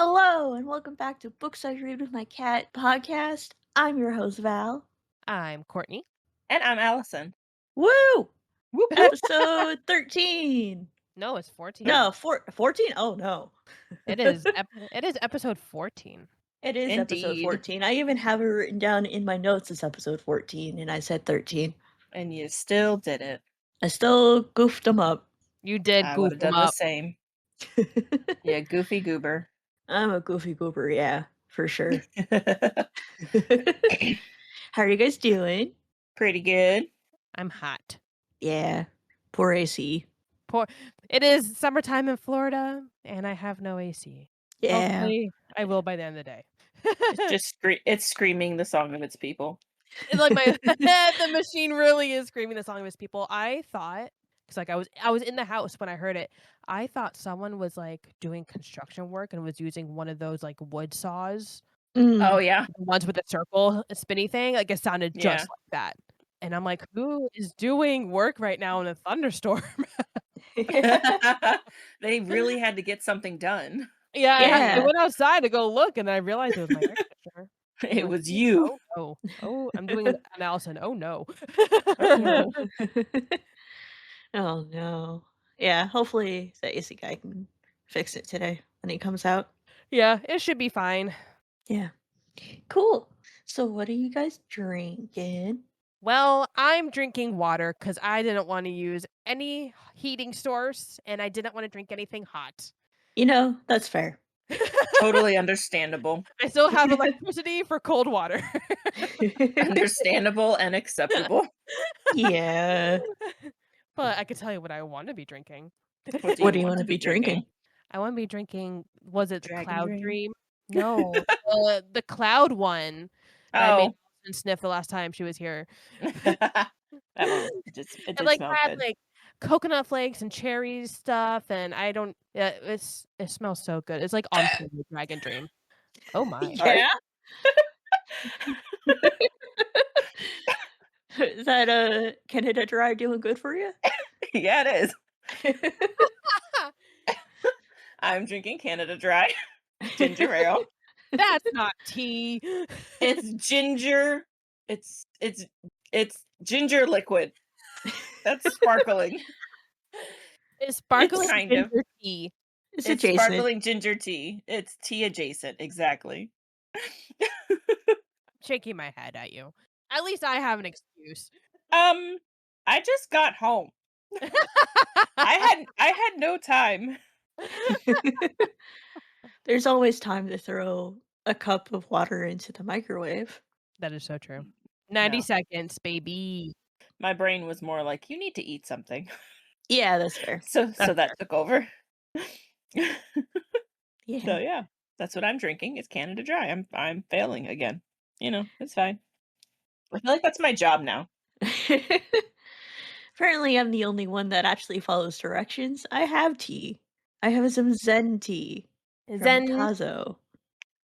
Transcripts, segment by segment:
Hello, and welcome back to Books I Read with My Cat podcast. I'm your host, Val. I'm Courtney. And I'm Allison. Woo! Whoop, whoop. Episode 13. No, it's 14. No, 14? Oh, no. It is episode 14. It is episode Indeed. 14. I even have it written down in my notes as episode 14, and I said 13. And you still did it. I still goofed them up. You did I goof would have them done the up. same. Yeah, goofy goober. I'm a goofy goober, yeah, for sure. How are you guys doing? Pretty good. I'm hot. Yeah, poor AC. It is summertime in Florida, and I have no AC. Yeah. Hopefully, I will by the end of the day. It's screaming the song of its people. It's like the machine really is screaming the song of its people. I thought, because I was in the house when I heard it. I thought someone was like doing construction work and was using one of those like wood saws. Oh yeah. The ones with the circle spinny thing. Like it sounded just Yeah. like that. And I'm like, who is doing work right now in a thunderstorm? They really had to get something done. I went outside to go look, and I realized it was my air conditioner. It was you. Oh, I'm doing an Allison. Oh no. Oh no. Yeah, hopefully the AC guy can fix it today when he comes out. Yeah, it should be fine. Yeah. Cool. So what are you guys drinking? Well, I'm drinking water because I didn't want to use any heating source, and I didn't want to drink anything hot. You know, that's fair. Totally understandable. I still have electricity for cold water. Understandable and acceptable. Yeah. But I could tell you what I want to be drinking. What do you want to be drinking? I want to be drinking, was it the Dragon Cloud Dream? Dream? No, the Cloud one that I made Allison sniff the last time she was here. That one, it did smell had good. like coconut flakes and cherry stuff, and I don't. Yeah, it smells so good. It's like on point with Dragon Dream. Oh my! Yeah. Is that Canada Dry doing good for you? Yeah, it is. I'm drinking Canada Dry ginger ale. That's not tea. It's ginger. It's ginger liquid. That's sparkling. It's sparkling kind ginger of. tea. It's It's adjacent. sparkling ginger tea. It's tea adjacent, exactly. Shaking my head at you. At least I have an excuse. I just got home. I had no time. There's always time to throw a cup of water into the microwave. That is so true. 90 seconds, baby. My brain was more like, you need to eat something. Yeah, that's fair. So that took over. Yeah. So yeah, that's what I'm drinking. It's Canada Dry. I'm failing again. You know, it's fine. I feel like that's my job now. Apparently, I'm the only one that actually follows directions. I have tea. I have some Zen tea. Zen. From Tazo.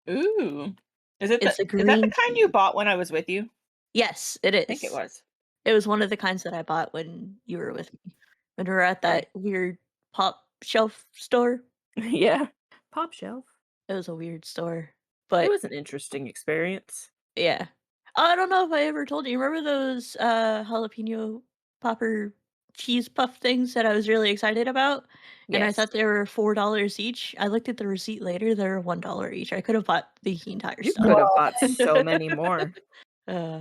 Ooh. Is that the kind tea. you bought when I was with you? Yes, it is. I think it was. It was one of the kinds that I bought when you were with me. When we were at that weird pop shelf store. Yeah. Pop shelf. It was a weird store. But it was an interesting experience. Yeah. I don't know if I ever told you. Remember those jalapeno popper cheese puff things that I was really excited about? Yes. And I thought they were $4 each. I looked at the receipt later, they're $1 each. I could have bought the entire You stuff. could have bought so many more.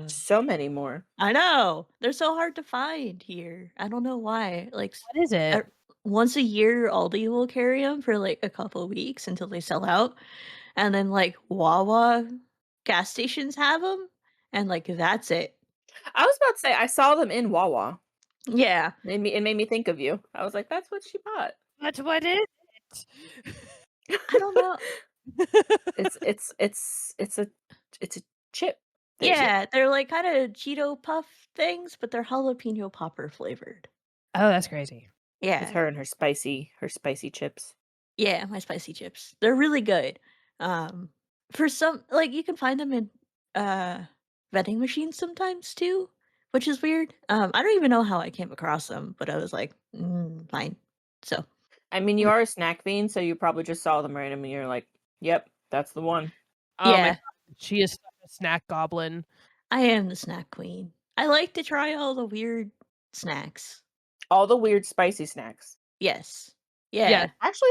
So many more. I know. They're so hard to find here. I don't know why. Like, what is it? Once a year, Aldi will carry them for like a couple of weeks until they sell out. And then like Wawa gas stations have them. And like that's it. I was about to say I saw them in Wawa. Yeah, it made me think of you. I was like, that's what she bought. But what is it? I don't know. It's a chip. Yeah, they're like kind of Cheeto puff things, but they're jalapeno popper flavored. Oh, that's crazy. Yeah, it's her and her spicy chips. Yeah, my spicy chips. They're really good. For some, like you can find them in vending machines sometimes too, which is weird. I don't even know how I came across them, but I was like, fine. So, I mean, you are a snack fiend, so you probably just saw them randomly. You're like, Yep, that's the one. Oh my Yeah, god, she is such a snack goblin. I am the snack queen. I like to try all the weird snacks. All the weird spicy snacks. Yes. Yes. Yeah. Actually,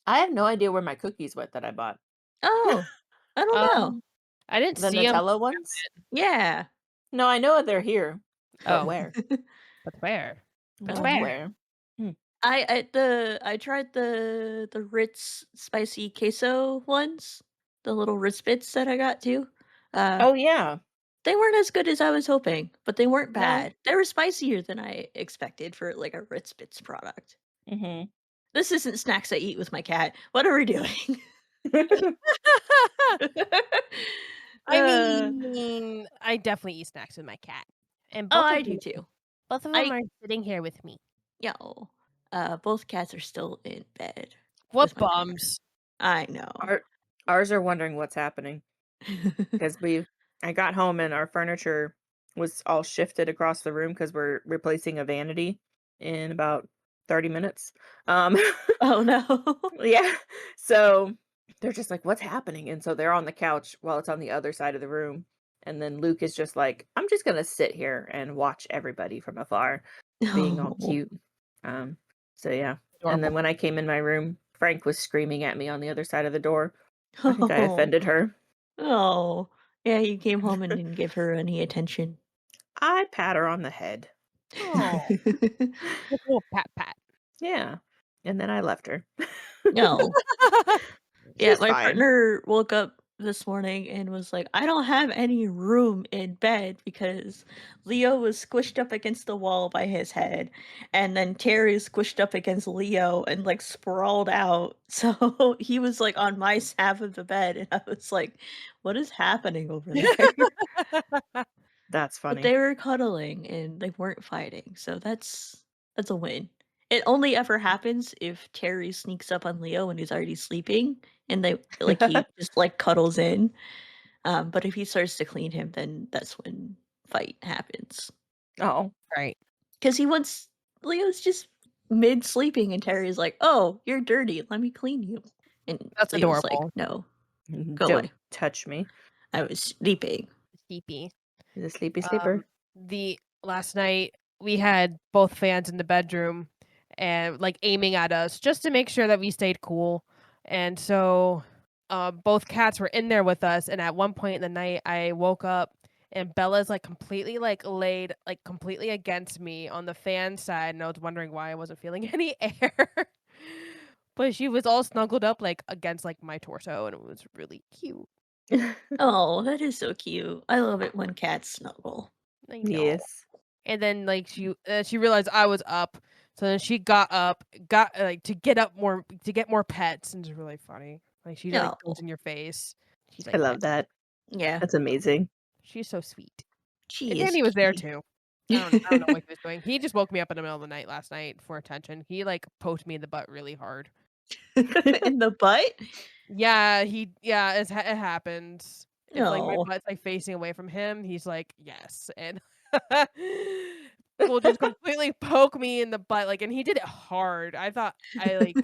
I have no idea where my cookies went that I bought. Oh, I don't know. Um, I didn't The see 'em. Nutella ones? Yeah. No, I know they're here, but Oh, where? but where? But But where? where? Hmm. I tried the Ritz spicy queso ones, the little Ritz bits that I got too. Uh, Oh, yeah. they weren't as good as I was hoping, but they weren't No. bad. They were spicier than I expected for like a Ritz Bits product. Mhm. This isn't snacks I eat with my cat. What are we doing? I uh, mean, I definitely eat snacks with my cat, and oh, I do too. both of them I are sitting here with me. yo, both cats are still in bed What with my partner. bums? I know. Ours are wondering what's happening because I got home and our furniture was all shifted across the room because we're replacing a vanity in about 30 minutes. Um, Oh no. yeah. So they're just like, what's happening? And so they're on the couch while it's on the other side of the room. And then Luke is just like, I'm just gonna sit here and watch everybody from afar, being all No. cute. Um, so yeah. And then Adorable. when I came in my room, Frank was screaming at me on the other side of the door. I think I Oh. offended her. Oh. Yeah, you came home and didn't give her any attention. I pat her on the head. Oh, just a little pat pat. Yeah. And then I left her. No. Yeah, She's my fine. partner woke up this morning and was like, "I don't have any room in bed because Leo was squished up against the wall by his head, and then Terry squished up against Leo and like sprawled out." So he was like on my half of the bed, and I was like, "What is happening over there?" That's But funny. they were cuddling and they weren't fighting, so that's a win. It only ever happens if Terry sneaks up on Leo when he's already sleeping and they like he just like cuddles in. But if he starts to clean him, then that's when fight happens. Oh. Right. Because he wants Leo's just mid sleeping and Terry's like, "Oh, you're dirty. Let me clean you." And That's Leo's like, adorable. "No, go Don't away. touch me. I was sleeping." Sleepy. He's a sleepy Um, sleeper. the last night we had both fans in the bedroom and like aiming at us just to make sure that we stayed cool. And so both cats were in there with us, and at one point in the night I woke up and Bella's like completely like laid like completely against me on the fan side, and I was wondering why I wasn't feeling any air. But she was all snuggled up like against like my torso, and it was really cute. Oh, that is so cute. I love it when cats snuggle. I know. Yes. And then like she realized I was up, so then she got up, got like to get up more to get more pets, and it's really funny. Like she like No. goes in your face. She's I like love pet. that. Yeah. That's amazing. She's so sweet. And She is Danny was there cute. too. I don't know what he was doing. He just woke me up in the middle of the night last night for attention. He like poked me in the butt really hard. In the butt? It happens. If like my No. butt's like facing away from him, he's like, yes. And will just completely poke me in the butt, like, and he did it hard. I thought I like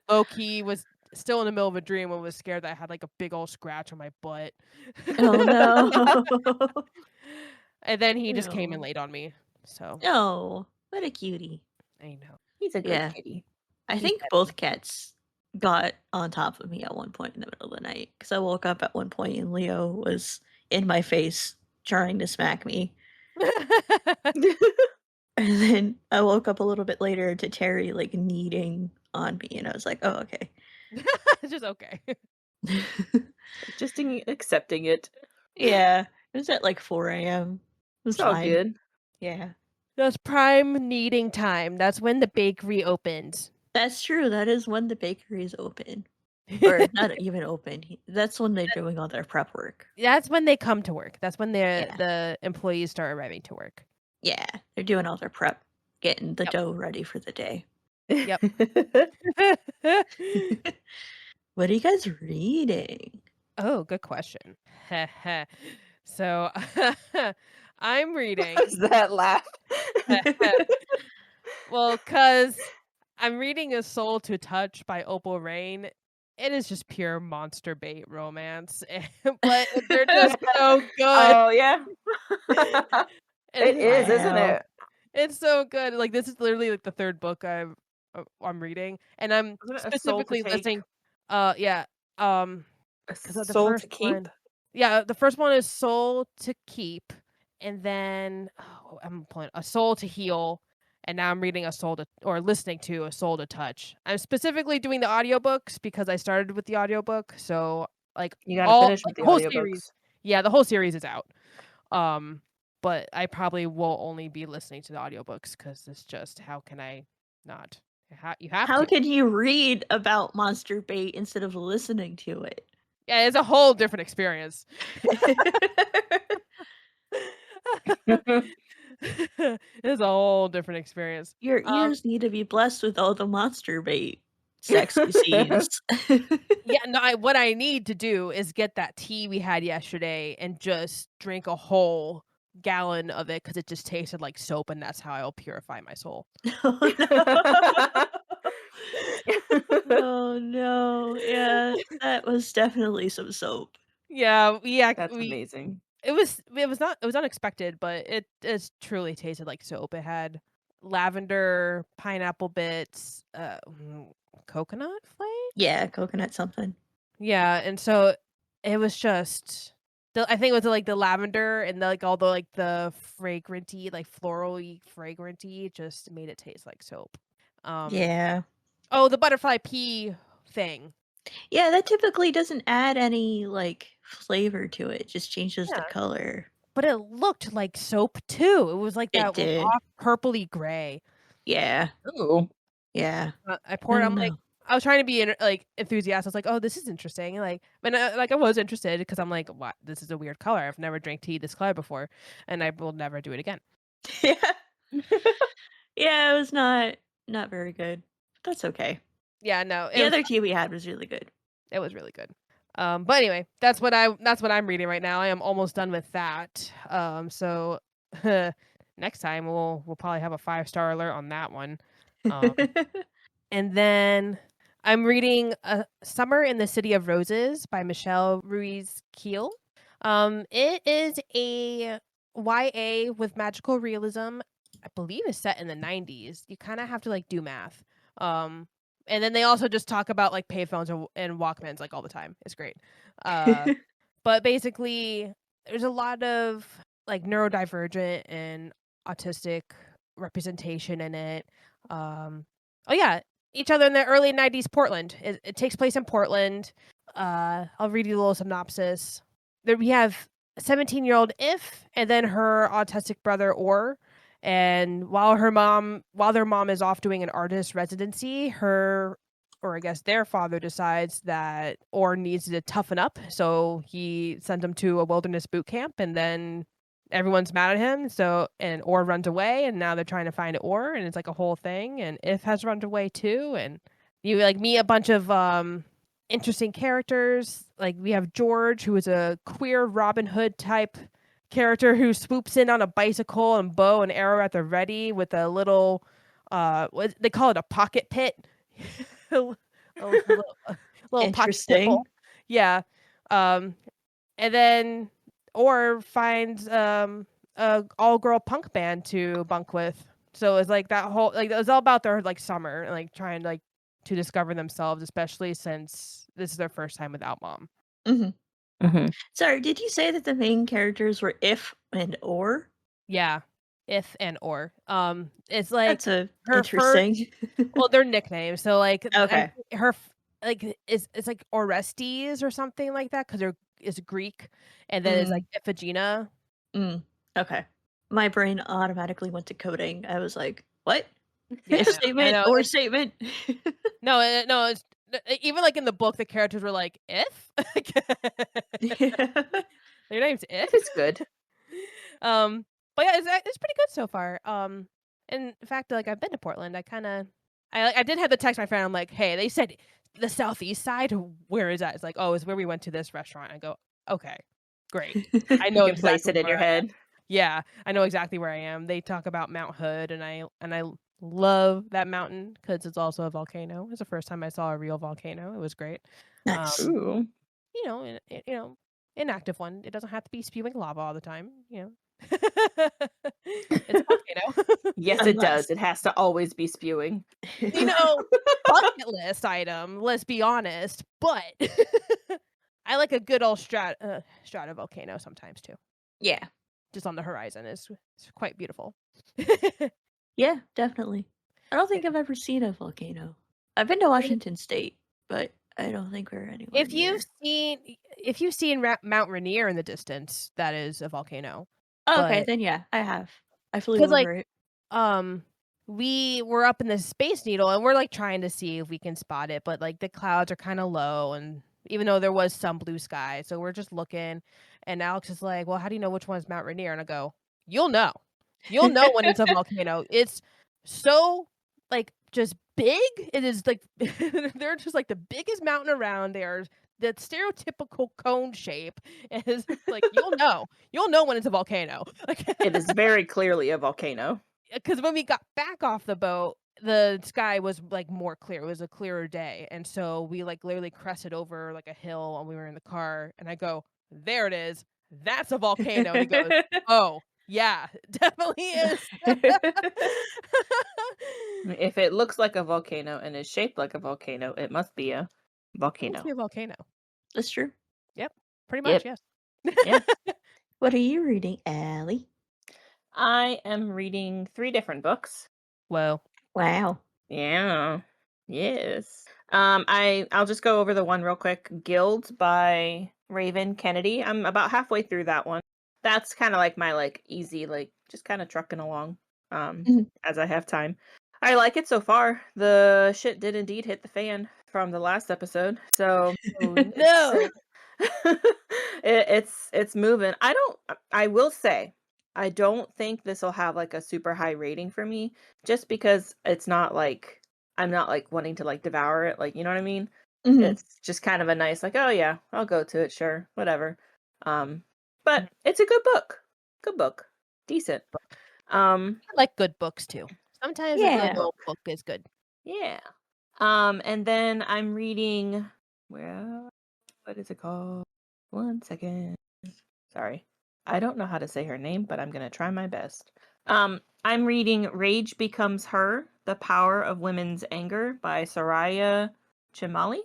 low key was still in the middle of a dream and was scared that I had like a big old scratch on my butt. Oh, no. And then he just came and No. laid on me. So Oh, what a cutie. I know. He's a good Yeah. kitty. I He's think petty. both cats got on top of me at one point in the middle of the night because I woke up at one point and Leo was in my face trying to smack me. And then I woke up a little bit later to Terry like kneading on me, and I was like, "Oh, okay." It's just okay. Just accepting it. Yeah, it was at like 4 a.m. It was It's all fine. good. Yeah. That's prime kneading time. That's when the bakery opens. That's true, that is when the bakery is open. Or not even open, that's when they're doing all their prep work. That's when they come to work. That's when Yeah. the employees start arriving to work. Yeah, they're doing all their prep, getting the Yep. dough ready for the day. Yep. What are you guys reading? Oh, good question. So I'm reading. What's that laugh? Well, cause I'm reading A Soul to Touch by Opal Reyne, it is just pure monster bait romance, but they're just so good. Oh, yeah. And It it's is, isn't Wow. it? it's so good. Like, this is literally, like, the 3rd book I'm reading, and I'm Isn't it A Soul to specifically Take? listening yeah, A 'cause the Soul to first Keep? one yeah, the first one is Soul to Keep, and then I'm pulling A Soul to Heal, and now I'm reading listening to A Soul to Touch. I'm specifically doing the audiobooks because I started with the audiobook, so, like, You gotta all finish with like, the the whole series audiobooks. yeah, the whole series is out. Um, but I probably will only be listening to the audiobooks because it's just how can I not? You have How to. could you read about monster bait instead of listening to it? Yeah, it's a whole different experience. It's a whole different experience. Your Um, ears need to be blessed with all the monster bait sexy scenes. yeah, no, what I need to do is get that tea we had yesterday and just drink a whole gallon of it because it just tasted like soap, and that's how I'll purify my soul. Oh, no. Oh, no. Yeah, that was definitely some soap. Yeah, That's amazing. it was unexpected, but it truly tasted like soap. It had lavender, pineapple bits, coconut flakes? Yeah, coconut something. Yeah, and so it was just I think it was, like, the lavender and, like, all the, like, the fragranty, like, floral-y fragranty just made it taste like soap. Um Yeah. oh, the butterfly pea thing. Yeah, that typically doesn't add any, like, flavor to it, just changes the Yeah, color. but it looked like soap too. It was like It that did. raw purpley gray. Yeah. Ooh. Yeah. I I poured don't I'm like know. I was trying to be enthusiastic. I was like, "Oh, this is interesting." I was interested because I'm like, "What? This is a weird color. I've never drank tea this color before, and I will never do it again." Yeah. Yeah, it was not very good. That's okay. Yeah, no, The other tea we had was really good. it was really good. But anyway, that's what I'm reading right now. I am almost done with that. So next time we'll probably have a 5-star alert on that one. Um, and then I'm reading Summer in the City of Roses by Michelle Ruiz Keil. It is a YA with magical realism. I believe is set in the 90s. You kind of have to like do math. Um, and then they also just talk about like payphones and Walkmans like all the time. It's great. Uh, but basically, there's a lot of like neurodivergent and autistic representation in it. Oh yeah, each other in the early 90s Portland. It takes place in Portland. I'll read you a little synopsis. There we have 17-year-old If and then her autistic brother Or. And while their mom is off doing an artist residency, or I guess their father decides that Or needs to toughen up, so he sent him to a wilderness boot camp, and then everyone's mad at him, and Or runs away, and now they're trying to find Or, and it's like a whole thing, and If has run away too, and you like meet a bunch of interesting characters. Like we have George, who is a queer Robin Hood type character who swoops in on a bicycle and bow and arrow at the ready with a little what they call it, a pocket pit. A little pocket pit Interesting. bull. Yeah. Um and then Or finds a all girl punk band to bunk with. So it's like that whole like it was all about their like summer and like trying like to discover themselves, especially since this is their first time without mom. Mhm. Mhm. Sorry, did you say that the main characters were If and Or? Yeah. If and Or. It's That's like a her first interesting. well, they're nicknames. So like Okay. her like it's like Orestes or something like that because they're is Greek, and then it's like Mm, Iphigenia. mm, okay. My brain automatically went to coding. I was like, "What? Yeah, If I statement know. or statement?" No, it's even like in the book, the characters were like, "If?" Yeah. Their name's If If. is good. Um, but yeah, it's pretty good so far. And in fact, like I've been to Portland. I did have to text my friend. I'm like, "Hey, they said the southeast side. Where is that?" It's like, "Oh, it's where we went to this restaurant." I go, "Okay, great. I You know can place exactly it in where your I am." head. Yeah, I know exactly where I am. They talk about Mount Hood, and I Love that mountain because it's also a volcano. It's the first time I saw a real volcano. It was great. Nice. Um, Ooh. an active one. It doesn't have to be spewing lava all the time. It's a volcano. Yes, it Unless. does. It has to always be spewing. you know, Bucket list item. Let's be honest, but I like a good old stratovolcano sometimes too. Yeah. Just on the horizon is it's quite beautiful. Yeah, definitely. I don't think I've ever seen a volcano. I've been to Washington State, but I don't think we're anywhere If you've near. seen if you've seen Mount Rainier in the distance, that is a volcano. Oh, okay, But then yeah, I have. I flew because over it. um, we were up in the Space Needle and we're like trying to see if we can spot it, but like the clouds are kind of low, and even though there was some blue sky, so we're just looking. And Alex is like, "Well, how do you know which one's Mount Rainier?" And I go, "You'll know. You'll know when it's a volcano. It's so like just big. It is like they're just like the biggest mountain around. They are the stereotypical cone shape. Is like you'll know when it's a volcano. Like It is very clearly a volcano. because when we got back off the boat, the sky was like more clear. It was a clearer day, and so we like literally crested over like a hill when we were in the car. And I go, "There it is. That's a volcano." And he goes, "Oh yeah, definitely is." If it looks like a volcano and is shaped like a volcano, it must be a It must volcano. be a volcano. That's true. Yep, pretty much. Yep. Yes. Yeah. What are you reading, Allie? I am reading 3 different books. Whoa. Wow. Yeah. Yes. I'll just go over the one real quick. Gild by Raven Kennedy. I'm about halfway through that one. That's kind of like my like easy, like just kind of trucking along Mhm. as I have time. I like it so far. The shit did indeed hit the fan from the last episode. So Oh it's no. it's moving. I will say I don't think this will have like a super high rating for me just because it's not like I'm not like wanting to like devour it, like you know what I mean? Mhm. It's just kind of a nice like, oh yeah, I'll go to it, sure, whatever. But Mhm. it's a good book. Good book. Decent. I like good books too. Sometimes a good Yeah. old book is good. Yeah. And then I'm reading well, what is it called? One second. Sorry. I don't know how to say her name, but I'm gonna try my best. I'm reading Rage Becomes Her: The Power of Women's Anger by Soraya Chemaly.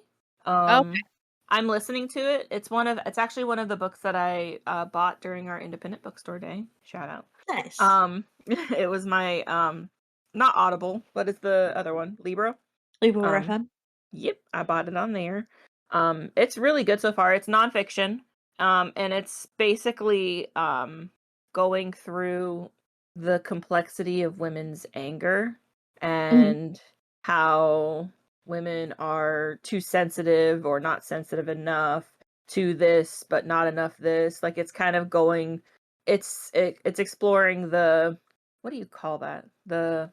Okay. I'm listening to it. It's actually one of the books that I bought during our independent bookstore day. Shout out. Nice. It was my not Audible, but it's the other one, Libra. Libro Um, FM. yep, I bought it on there. It's really good so far. It's nonfiction. And it's basically going through the complexity of women's anger Mhm. and how women are too sensitive or not sensitive enough to this, but not enough this. Like it's kind of going it's exploring the what do you call that? The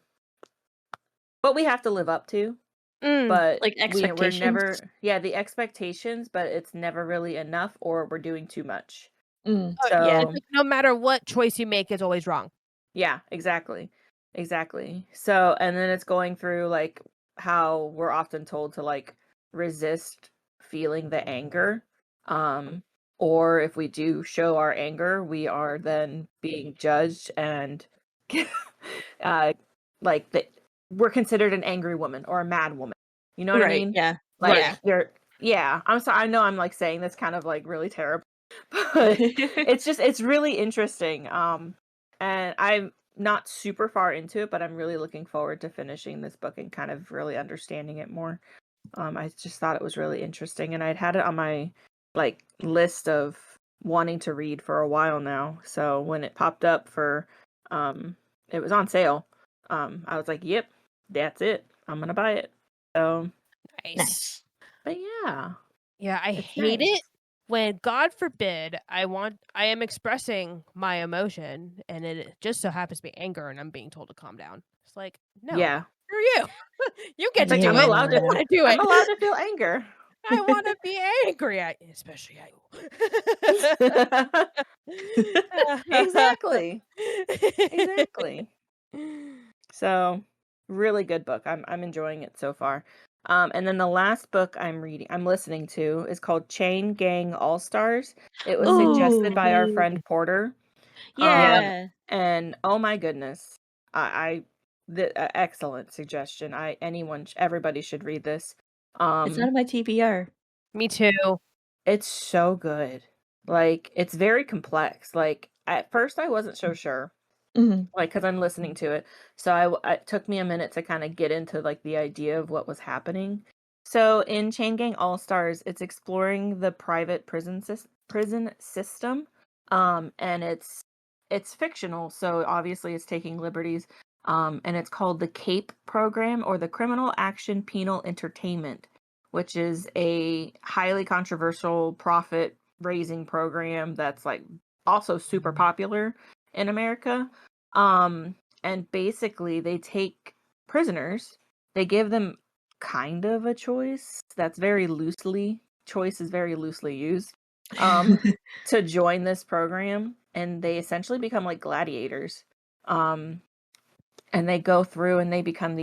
what we have to live up to, Mm. but Like we're expectations. never yeah, the expectations, but it's never really enough or we're doing too much. Oh, yeah, it's So, like no matter what choice you make, it's always wrong. yeah, exactly. Exactly. So, and then it's going through like how we're often told to like resist feeling the anger. Um or if we do show our anger, we are then being judged and uh like the, we're considered an angry woman or a mad woman. You know what I Right. mean? Yeah. Like Yeah. Yeah. you're yeah, I'm sorry. I know I'm like saying this kind of like really terrible, but it's really interesting. And I'm not super far into it, but I'm really looking forward to finishing this book and kind of really understanding it more. I just thought it was really interesting, and I'd had it on my like list of wanting to read for a while now. So when it popped up for, it was on sale. I was like, "Yep, that's it. I'm gonna buy it." So, Nice. Nice. but yeah, Yeah, I it's hate it nice. when, God forbid, I am expressing my emotion and it just so happens to be anger and I'm being told to calm down. It's like, no, Yeah, screw you. You get it's to like do I'm it. allowed I to. Yeah. want to do I'm it. allowed to feel anger. I want to be angry at you, especially at you. Exactly. Exactly. So, Really good book. I'm enjoying it so far. And then the last book I'm listening to is called Chain Gang All Stars. It was suggested Oh, by our Ooh. friend Porter. Yeah. yeah. And oh my goodness, excellent suggestion. Everybody should read this. It's Um, on my TBR. Me too. it's so good. Like it's very complex. Like at first I wasn't so sure, Mhm. like because I'm listening to it. So it took me a minute to kind of get into like the idea of what was happening. So in Chain Gang All Stars, it's exploring the private prison system, and it's fictional. So obviously, it's taking liberties. And it's called the CAPE program, or the Criminal Action Penal Entertainment, which is a highly controversial profit raising program that's like also super popular in America. Um, and basically they take prisoners, they give them kind of a choice that's choice is very loosely used, um, to join this program, and they essentially become like gladiators. Um, and they go through and they become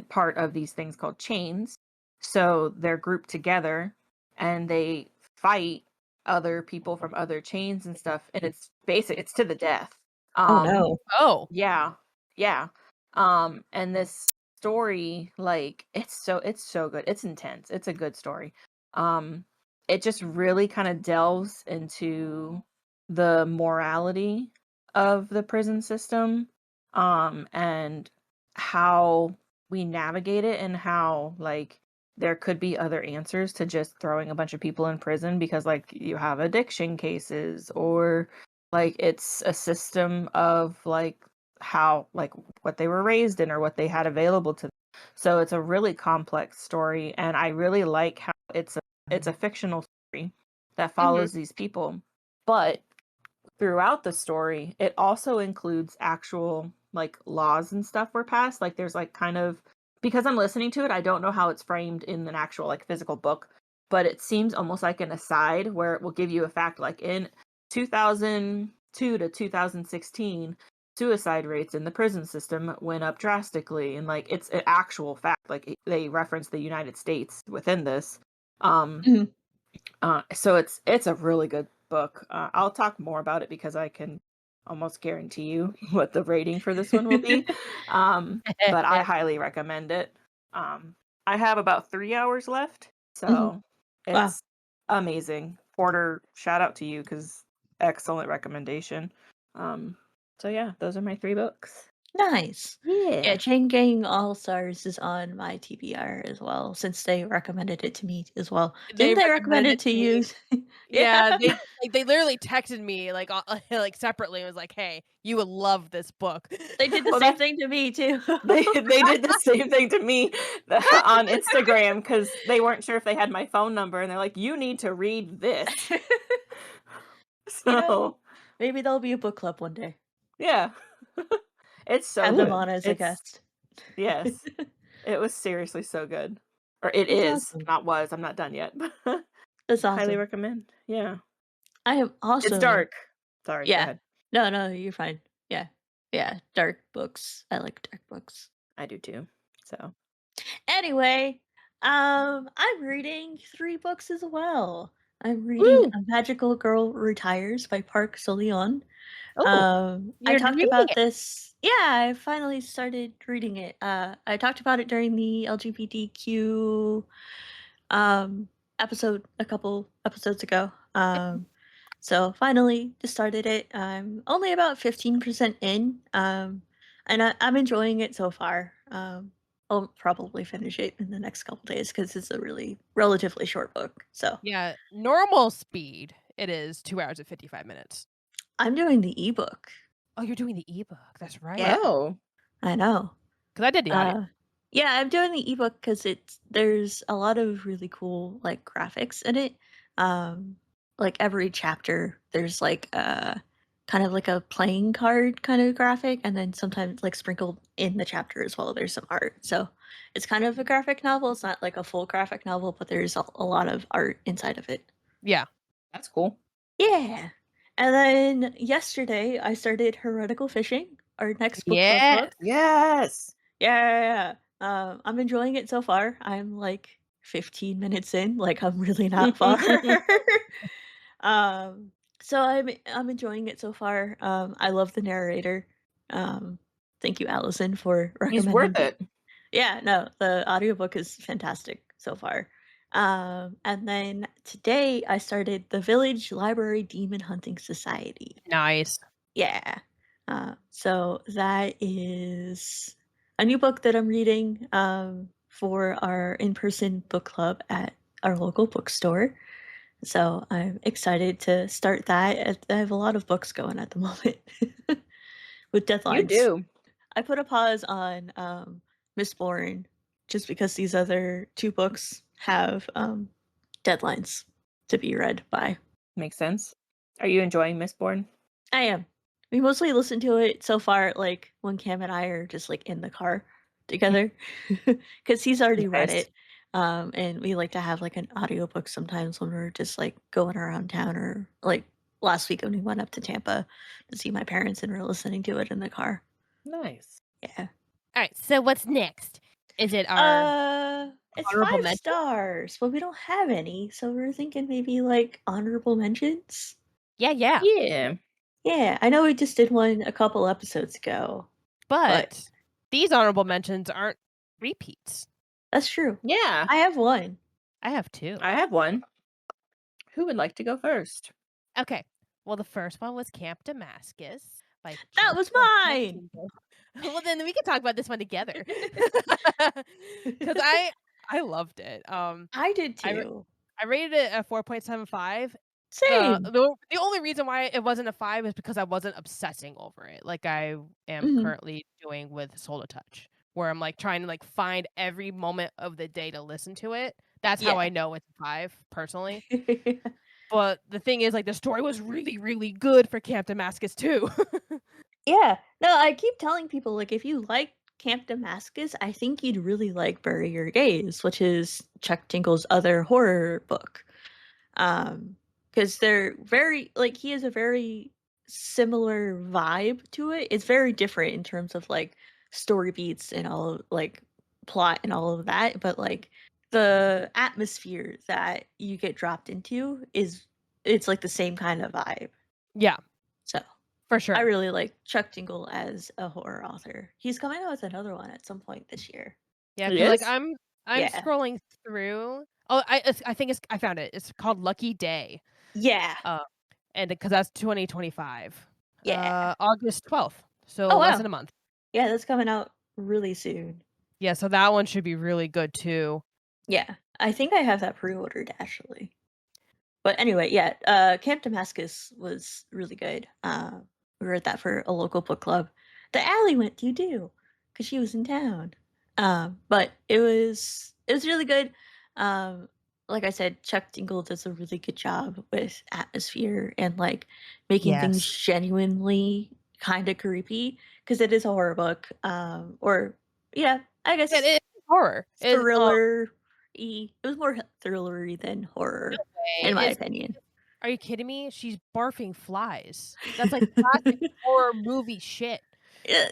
part of these things called chains. So they're grouped together and they fight other people from other chains and stuff, and it's to the death. Oh, um no. Oh. yeah, yeah. And this story, like, it's so good. It's intense. It's a good story. Um, it just really kind of delves into the morality of the prison system, and how we navigate it, and how like there could be other answers to just throwing a bunch of people in prison because like you have addiction cases, or like it's a system of like how like what they were raised in or what they had available to them. So it's a really complex story, and I really like how it's a fictional story that Mhm. follows these people. But throughout the story, it also includes actual like laws and stuff were passed. Like there's like kind of, because I'm listening to it, I don't know how it's framed in an actual like physical book, but it seems almost like an aside where it will give you a fact like in 2002 to 2016 suicide rates in the prison system went up drastically, and like it's an actual fact, like they reference the United States within this. um Mhm. so it's a really good book. I'll talk more about it because I can almost guarantee you what the rating for this one will be. But I highly recommend it. Um, I have about 3 hours left, Mhm. so Wow. it's amazing. Porter, shout out to you because excellent recommendation. Um, so yeah, those are my 3 books. Nice. Yeah, Yeah. Chain Gang All Stars is on my TBR as well, since they recommended it to me as well. They Didn't they recommend recommended it it to to me. you? Yeah, Yeah. they literally texted me like like separately and was like, "Hey, you would love this book." They did the Well, same that's thing to me too. they did the same thing to me on Instagram because they weren't sure if they had my phone number, and they're like, "You need to read this." You know, So maybe there'll be a book club one day. yeah, it's so Have them good. on as a It's guest. yes, it was seriously so good, or it That's is, awesome. not was. I'm not done yet, but That's highly awesome. recommend. Yeah, I am it's also dark. Sorry, go yeah. ahead. No, no, you're fine. Yeah. Yeah, dark books. I like dark books. I do too. So Anyway, I'm reading 3 books as well. I'm reading woo. A Magical Girl Retires by Park Soleon. Oh, I You're talked reading about it. this yeah, I finally started reading it. I talked about it during the LGBTQ, um, episode a couple episodes ago. So finally just started it. I'm only about 15% in, and I'm enjoying it so far. I'll probably finish it in the next couple days because it's a really relatively short book. So Yeah, normal speed, it is 2 hours and 55 minutes. I'm doing the ebook. Oh, you're doing the ebook. That's right. Yeah, oh, I know. 'Cause I did the audio. Uh, yeah, I'm doing the ebook because there's a lot of really cool like graphics in it. Um, like every chapter, there's like kind of like a playing card kind of graphic, and then sometimes like sprinkled in the chapter as well. There's some art, so it's kind of a graphic novel. It's not like a full graphic novel, but there's a lot of art inside of it. Yeah. that's cool. Yeah. And then yesterday, I started Heretical Fishing, our next book club book. Yes. Yes. Yeah. I'm enjoying it so far. I'm like 15 minutes in, like I'm really not far. um, so I'm enjoying it so far. I love the narrator. Um, thank you, Allison, for He's worth recommending it. it. Yeah, no, the audiobook is fantastic so far. And then today I started the Village Library Demon Hunting Society. Nice. Yeah. So that is a new book that I'm reading for our in-person book club at our local bookstore. So I'm excited to start that. I have a lot of books going at the moment with You deadlines. do. I put a pause on Mistborn just because these other two books have deadlines to be read by. Makes sense. Are you enjoying Mistborn? I am. We mostly listen to it so far, like when Cam and I are just like in the car together, because he's already read Nice. it. And we like to have like an audiobook sometimes when we're just like going around town, or like last week when we went up to Tampa to see my parents and we're listening to it in the car. Nice. Yeah. All right. So what's next? Is it our It's honorable 5 mention? stars, but we don't have any, so we're thinking maybe like honorable mentions. Yeah. Yeah. Yeah, I know we just did one a couple episodes ago, but But these honorable mentions aren't repeats. that's true. Yeah. I have one. I have two. I have one. Who would like to go first? Okay. Well, the first one was Camp Damascus by That was Jobson and mine. Tingle. Well, then we can talk about this one together. Because I loved it. I did I too. I rated it a 4.75. Same. The only reason why it wasn't a 5 is because I wasn't obsessing over it like I am Mhm. currently doing with Soul to Touch, where I'm, like, trying to, like, find every moment of the day to listen to it. That's how I Yeah. know it's a 5, personally. But the thing is, like, the story was really, really good for Camp Damascus too. Yeah. No, I keep telling people, like, if you like Camp Damascus, I think you'd really like Bury Your Gaze, which is Chuck Tingle's other horror book. Because they're very like, he has a very similar vibe to it. It's very different in terms of, like, story beats and all of, like, plot and all of that, but, like, the atmosphere that you get dropped into it's, like, the same kind of vibe. Yeah, So for I sure. really like Chuck Tingle as a horror author. He's coming out with another one at some point this year. Yeah, He because like, is? I'm Yeah. scrolling through I think I found it. It's called Lucky Day, Yeah. uh, and because that's 2025, Yeah. August 12th, so Oh, less wow. than a month. Yeah, that's coming out really soon. Yeah, so that one should be really good too. Yeah. I think I have that pre-ordered actually. But anyway, yeah, Camp Damascus was really good. We read that for a local book club. The Alley went to do because she was in town. But it was really good. Um, like I said, Chuck Dingle does a really good job with atmosphere and like making things Yes. genuinely kind of creepy because it is a horror book. Or yeah, I Yeah, guess it's horror. thriller-y. It was more thrillery than horror, in my It's opinion. Are you kidding me? She's barfing flies. That's like classic horror movie shit.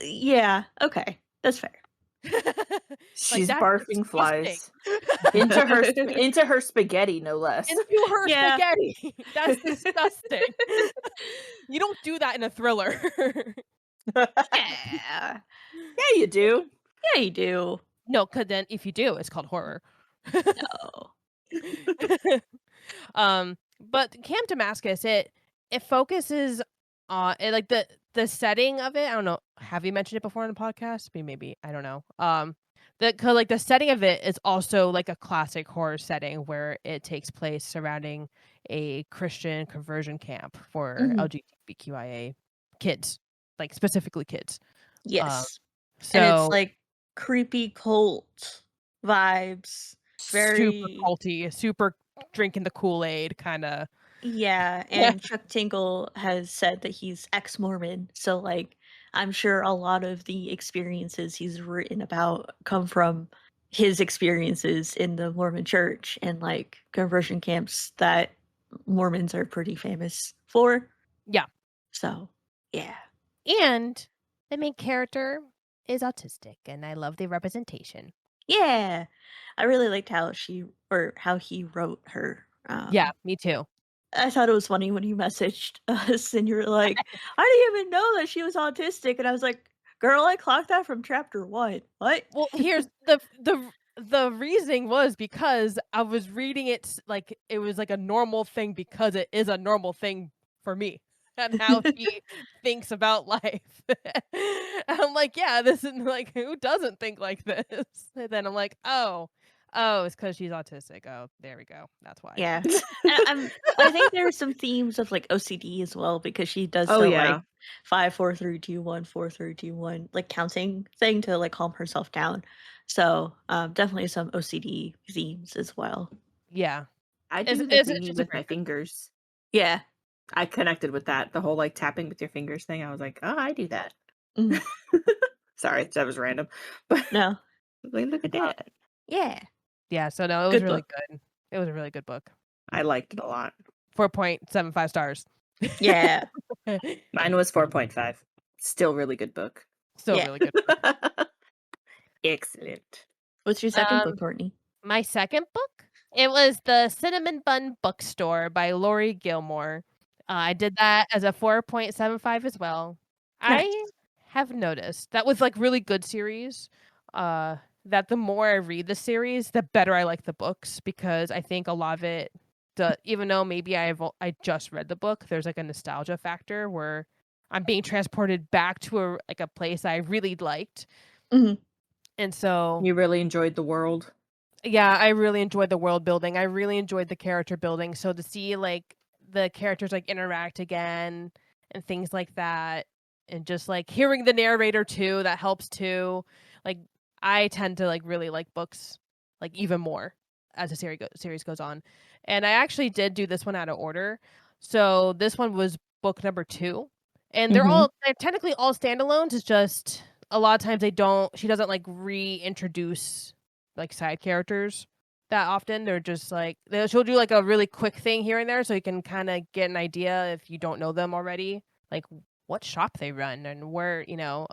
Yeah, okay, that's fair. Like, She's that's barfing disgusting. flies. Into her spaghetti, no less. Into her Yeah. spaghetti. That's disgusting. You don't do that in a thriller. Yeah. Yeah, you do. Yeah, you do. No, 'cause then if you do, it's called horror. No. But Camp Damascus, it focuses on like the setting of it. I don't know. Have you mentioned it before in the podcast? Maybe I don't know. Cause like the setting of it is also like a classic horror setting where it takes place surrounding a Christian conversion camp for Mhm. LGBTQIA kids, like specifically kids. Um, Yes. And it's, so like, creepy cult vibes, super very culty, super drinking the Kool-Aid kind of. yeah, and Chuck Tingle has said that he's ex-Mormon, so, like, I'm sure a lot of the experiences he's written about come from his experiences in the Mormon church and, like, conversion camps that Mormons are pretty famous for. Yeah. So, yeah. And the main character is autistic, and I love the representation. Yeah. I really liked how he wrote her. Yeah, me too. I thought it was funny when you messaged us and you were like, "I didn't even know that she was autistic," and I was like, "Girl, I clocked that from chapter 1." What? Well, here's the reasoning was because I was reading it like it was like a normal thing because it is a normal thing for me and how she thinks about life. And I'm like, yeah, this is like who doesn't think like this? And then I'm like, oh, it's because she's autistic. Oh, there we go. That's why. Yeah. I think there are some themes of, like, OCD as well because she does Oh, the, like, yeah. 5, 4, 3, 2, 1, 4, 3, 2, 1, like, counting thing to, like, calm herself down. So, definitely some OCD themes as well. Yeah, I it's do the it's thingy it's a with my great book. fingers. Yeah. I connected with that, the whole, like, tapping with your fingers thing. I was like, "Oh, I do that." Mhm. Sorry, that was random. But No. like, look at that. Yeah. Yeah, so no, it was Good really book. good. It was a really good book. I liked it a lot. 4.75 stars. Yeah. Mine was 4.5. Still really good book. Still Yeah. really good. Excellent. What's your second book, Um, Courtney? my second book, it was The Cinnamon Bun Bookstore by Laurie Gilmore. I did that as a 4.75 as well. I Nice. have noticed that with, like, really good series, uh, that the more I read the series, the better I like the books because I think a lot of it the even though maybe I just read the book, there's, like, a nostalgia factor where I'm being transported back to a place I really liked, Mhm. and so You really enjoyed the world? yeah, I really enjoyed the world building. I really enjoyed the character building. So to see like the characters like interact again and things like that, and just like hearing the narrator too, that helps too. Like I tend to like really like books like even more as the series goes on. And I actually did do this one out of order. So this one was book number 2. And Mhm. they're technically all standalones. It's just a lot of times she doesn't like reintroduce like side characters that often. They're just like she'll do like a really quick thing here and there so you can kind of get an idea if you don't know them already, like what shop they run and where,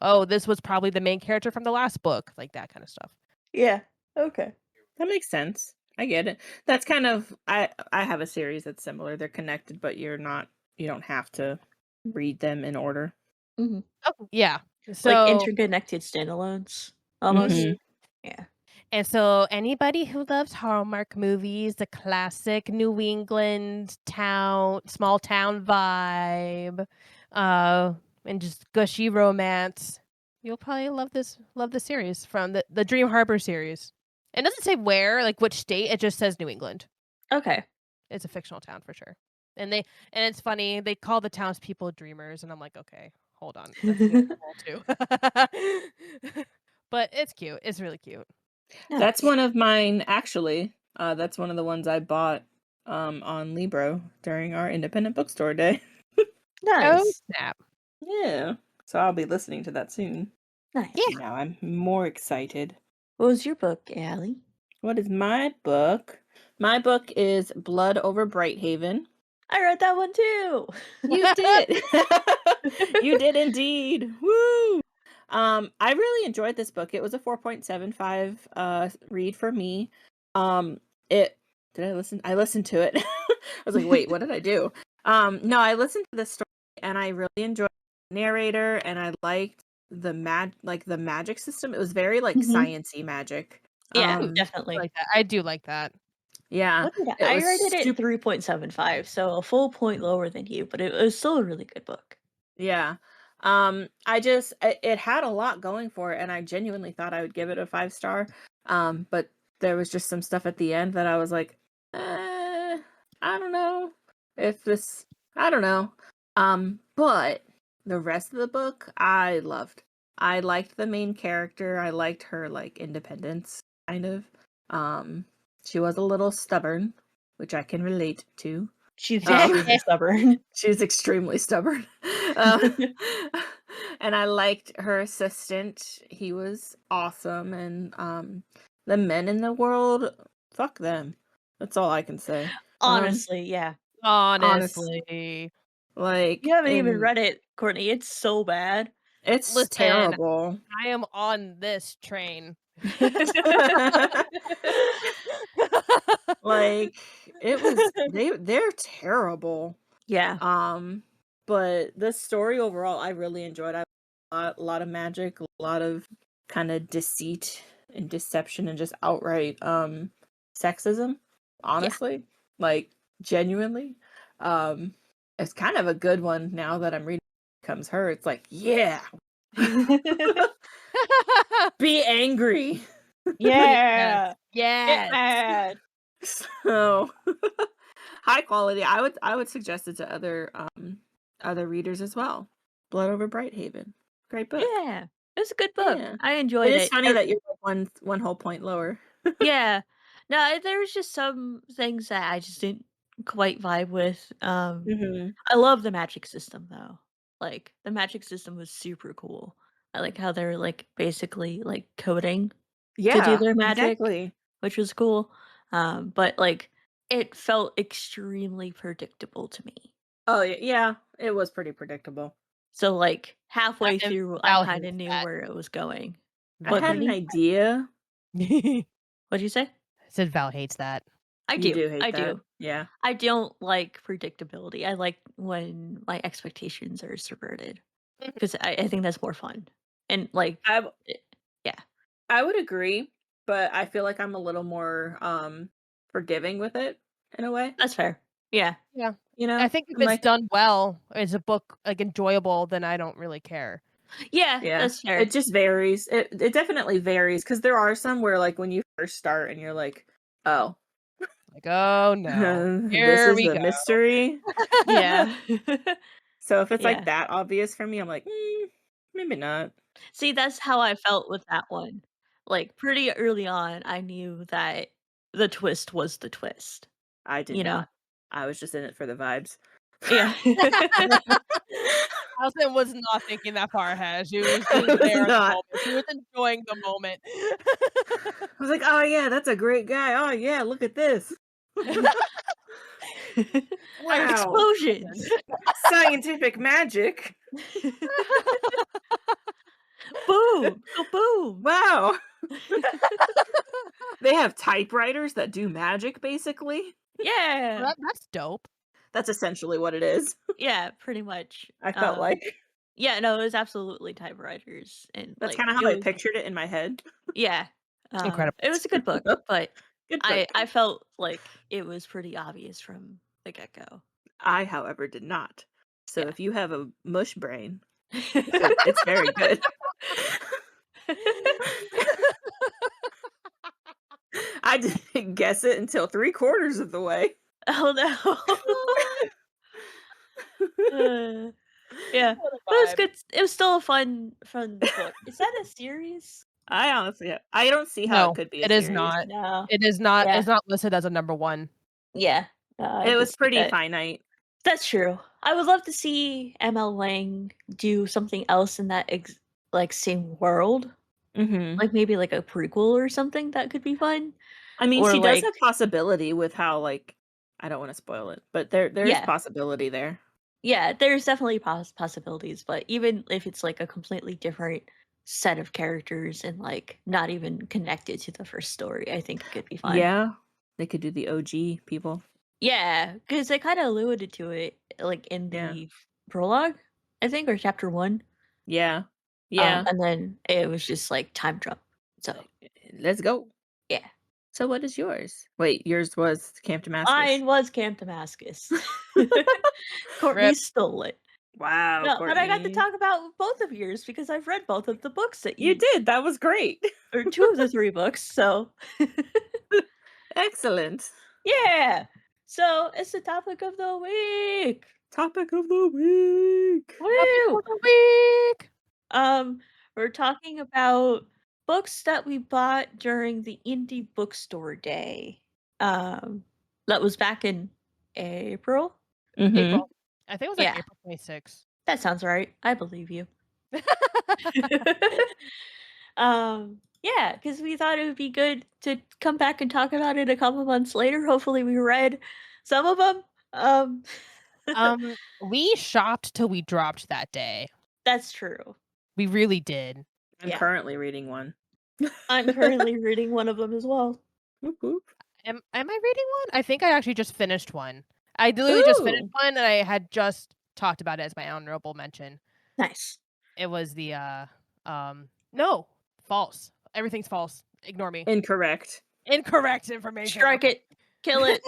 oh, this was probably the main character from the last book, like that kind of stuff. Yeah. Okay. That makes sense. I get it. That's kind of I have a series that's similar. They're connected, but you don't have to read them in order. Mhm. Oh, yeah. Like So interconnected standalones almost. mhm. Mhm. Yeah. And so anybody who loves Hallmark movies, the classic New England small town vibe, uh, and just gushy romance, you'll probably love the series from the Dream Harbor series. It doesn't say where, like which state, it just says New England. Okay. It's a fictional town for sure. And it's funny, they call the townspeople dreamers, and I'm like, okay, hold on. That's a little cool too. But it's cute. It's really cute. That's Nice. one of mine actually. That's one of the ones I bought on Libro during our independent bookstore day. Oh, Nice. snap. Yeah. So I'll be listening to that soon. Yeah. Nice. Now I'm more excited. What was your book, Allie? What is my book? My book is Blood Over Brighthaven. I read that one too. You did. You did indeed. Woo! I really enjoyed this book. It was a 4.75 read for me. It did I listened to it. I was like, "Wait, what did I do?" No, I listened to the story and I really enjoyed the narrator and I liked the magic system. It was very like Mhm. science-y magic. Yeah, Ooh, definitely. like that. I do like that. Yeah, What did it I was rated it super 3.75, so a full point lower than you, but it was still a really good book. yeah. It had a lot going for it, and I genuinely thought I would give it a 5 star. But there was just some stuff at the end that I was like, I don't know if this, I don't know. But the rest of the book I loved. I liked the main character. I liked her like independence, kind of. Um, she was a little stubborn, which I can relate to. She's Um, extremely stubborn. She's extremely stubborn. Um, and I liked her assistant. He was awesome. And the men in the world, fuck them. That's all I can say. Um, Honestly, yeah. honest, Honestly. You like, haven't even in read it, Courtney, it's so bad. It's Listen, terrible. I am on this train. Like, it was they're terrible. Yeah. Um, but the story overall, I really enjoyed. A lot of magic, a lot of kind of deceit and deception, and just outright sexism. Yeah. Honestly, like genuinely, um, it's kind of a good one now that I'm reading. Comes her, it's like, yeah, be angry. Yes. Yeah. Get Yes. mad. So high quality. I would suggest it to other readers as well. Blood over Brighthaven. Great book. Yeah. It was a good book. Yeah. I It enjoyed is it. funny that you're like one whole point lower. Yeah. No, there's just some things that I just didn't quite vibe with. Mhm. I love the magic system though. Like the magic system was super cool. I like how they're like basically like coding to do Yeah, their magic, exactly. which was cool. But like it felt extremely predictable to me. Oh, yeah, it was pretty predictable. So like halfway And through I Val kind of hates knew that. where it was going. I What, Val had hates an Brittany? idea. that. What'd you say? Said Val hates that. I You do. do hate I that. do. Yeah. I don't like predictability. I like when my expectations are subverted Mhm. because I think that's more fun. And like, I w it- yeah, I would agree, but I feel like I'm a little more, forgiving with it in a way, that's fair. Yeah, Yeah. you I know? think if I'm it's like, done well, is a book like enjoyable, then I don't really care. yeah, yeah, that's it fair. just varies. It definitely varies because there are some where, like, when you first start and you're like, "Oh, Like, oh no. this Here is we the go. mystery." Yeah, So if it's, like, yeah. that obvious for me, I'm like, maybe not." See, that's how I felt with that one. Like pretty early on, I knew that the twist was the twist. I did You know? not. I was just in it for the vibes. Yeah. Allison was not thinking that far ahead. She was I just was there in the not. moment. She was enjoying the moment. I was like, "Oh, yeah, that's a great guy. Oh, yeah, look at this. Wow. Explosions. Scientific magic. Boom. Boom. Wow." They have typewriters that do magic, basically. Yeah. That's dope. That's essentially what it is, Yeah, pretty much. I felt like. Yeah, no, it was absolutely typewriters and That's like kinda it how I was pictured it in my head. yeah. Incredible. It was a good book, but Good I book. I felt like it was pretty obvious from the get-go. I, however, did not. So Yeah. if you have a mush brain, it's very good. I didn't guess it until 3/4 of the way. Oh no. Uh, yeah. What a But it was vibe. good. It was still a fun book. Is that a series? I don't see how it No, could be a it is series. not. No. It is not Yeah. it's not listed as a number 1. Yeah. No, I It could was see pretty that. finite. That's true. I would love to see ML Wang do something else in that like same world. Mhm. Like maybe like a prequel or something that could be fun. I mean, Or she does like have possibility with how, like, I don't wanna spoil it, but there is yeah. possibility there. Yeah, there's definitely possibilities, but even if it's like a completely different set of characters and like not even connected to the first story, I think it could be fun. Yeah. They could do the OG people. Yeah, because they kind of alluded to it like in Yeah. the prologue, I think, or chapter one. Yeah. Yeah. And then it was just like time jump. So Like, let's go. yeah, So what is yours? Wait, yours was Camp Damascus. mine was Camp Damascus. Courtney Rip. stole it. Wow, No, but I got to Courtney. talk about both of yours because I've read both of the books that You you, did. That was great. or two of the three books. So Excellent. yeah. So it's the topic of the week. Topic of the week. Topic Woo! of the week. Um, we're talking about books that we bought during the indie bookstore day. That was back in April. Mhm. April. I think it was like Yeah, April 26th. that sounds right. I believe you. Yeah, because we thought it would be good to come back and talk about it a couple months later. Hopefully, we read some of them. We shopped till we dropped that day. That's true. We really did. I'm Yeah. currently reading one. I'm currently reading one of them as well. Whoop, whoop. Am I reading one? I think I actually just finished one. I literally just finished Ooh! one, and I had just talked about it as my honorable mention. Nice. It was the, no, false. Everything's false. Ignore me. Incorrect. Incorrect information. Strike Okay. it. Kill it.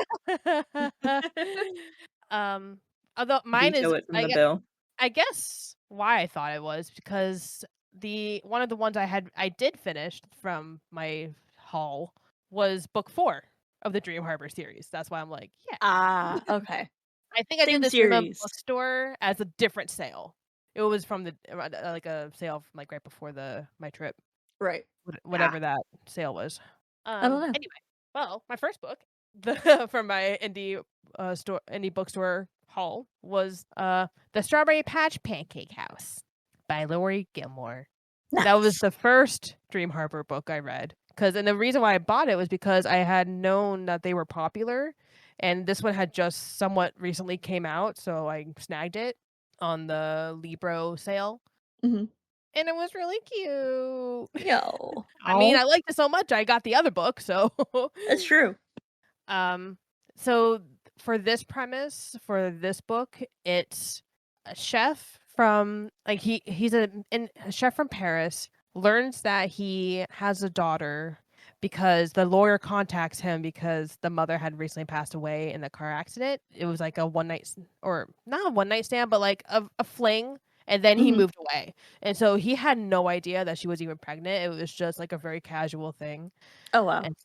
Um, although mine is, Veto it from the bill. I guess why I thought it was because one of the ones I did finish from my haul was book 4 of the Dream Harbor series. That's why I'm like, yeah. Ah, okay. I think I did Same this in the series. bookstore as a different sale. It was from the like a sale from, like right before my trip, Right. whatever that sale was. I don't know. Anyway, well, my first book, the from my indie bookstore haul was The Strawberry Patch Pancake House by Laurie Gilmore. That was Nice. the first Dream Harbor book I read. And the reason why I bought it was because I had known that they were popular, and this one had just somewhat recently came out, so I snagged it on the Libro sale, Mhm. and it was really cute. Yo. I mean, Oh, I liked it so much, I got the other book, so That's true. Um, so for this premise, for this book, it's a chef from like a chef from Paris learns that he has a daughter because the lawyer contacts him because the mother had recently passed away in a car accident. It was like a or not a one night stand, but like a fling. And then he Mhm. moved away. And so he had no idea that she was even pregnant. It was just like a very casual thing. Oh, wow. And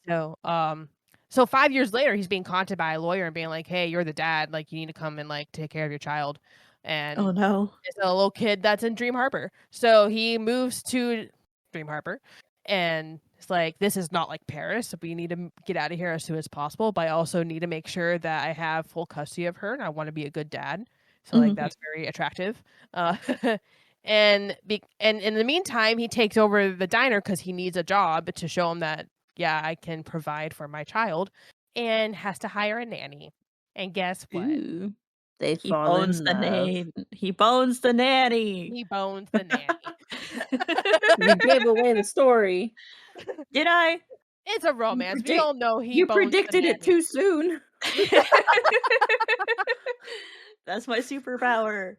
so 5 years later, he's being contacted by a lawyer and being like, "Hey, you're the dad. Like, you need to come and like take care of your child." Oh, And no. it's a little kid that's in Dream Harbor. So he moves to Dream Harbor, and it's like, "This is not like Paris. So we need to get out of here as soon as possible. But I also need to make sure that I have full custody of her, and I want to be a good dad." So like Mhm. that's very attractive. Uh, and in the meantime, he takes over the diner because he needs a job to show him that yeah, I can provide for my child, and has to hire a nanny. And guess what? ooh. They He fall bones in the love. He bones the nanny. He bones the nanny. You gave away the story. Did I? It's a You romance. We predict all know he you bones the predicted it nanny. too soon. That's my superpower.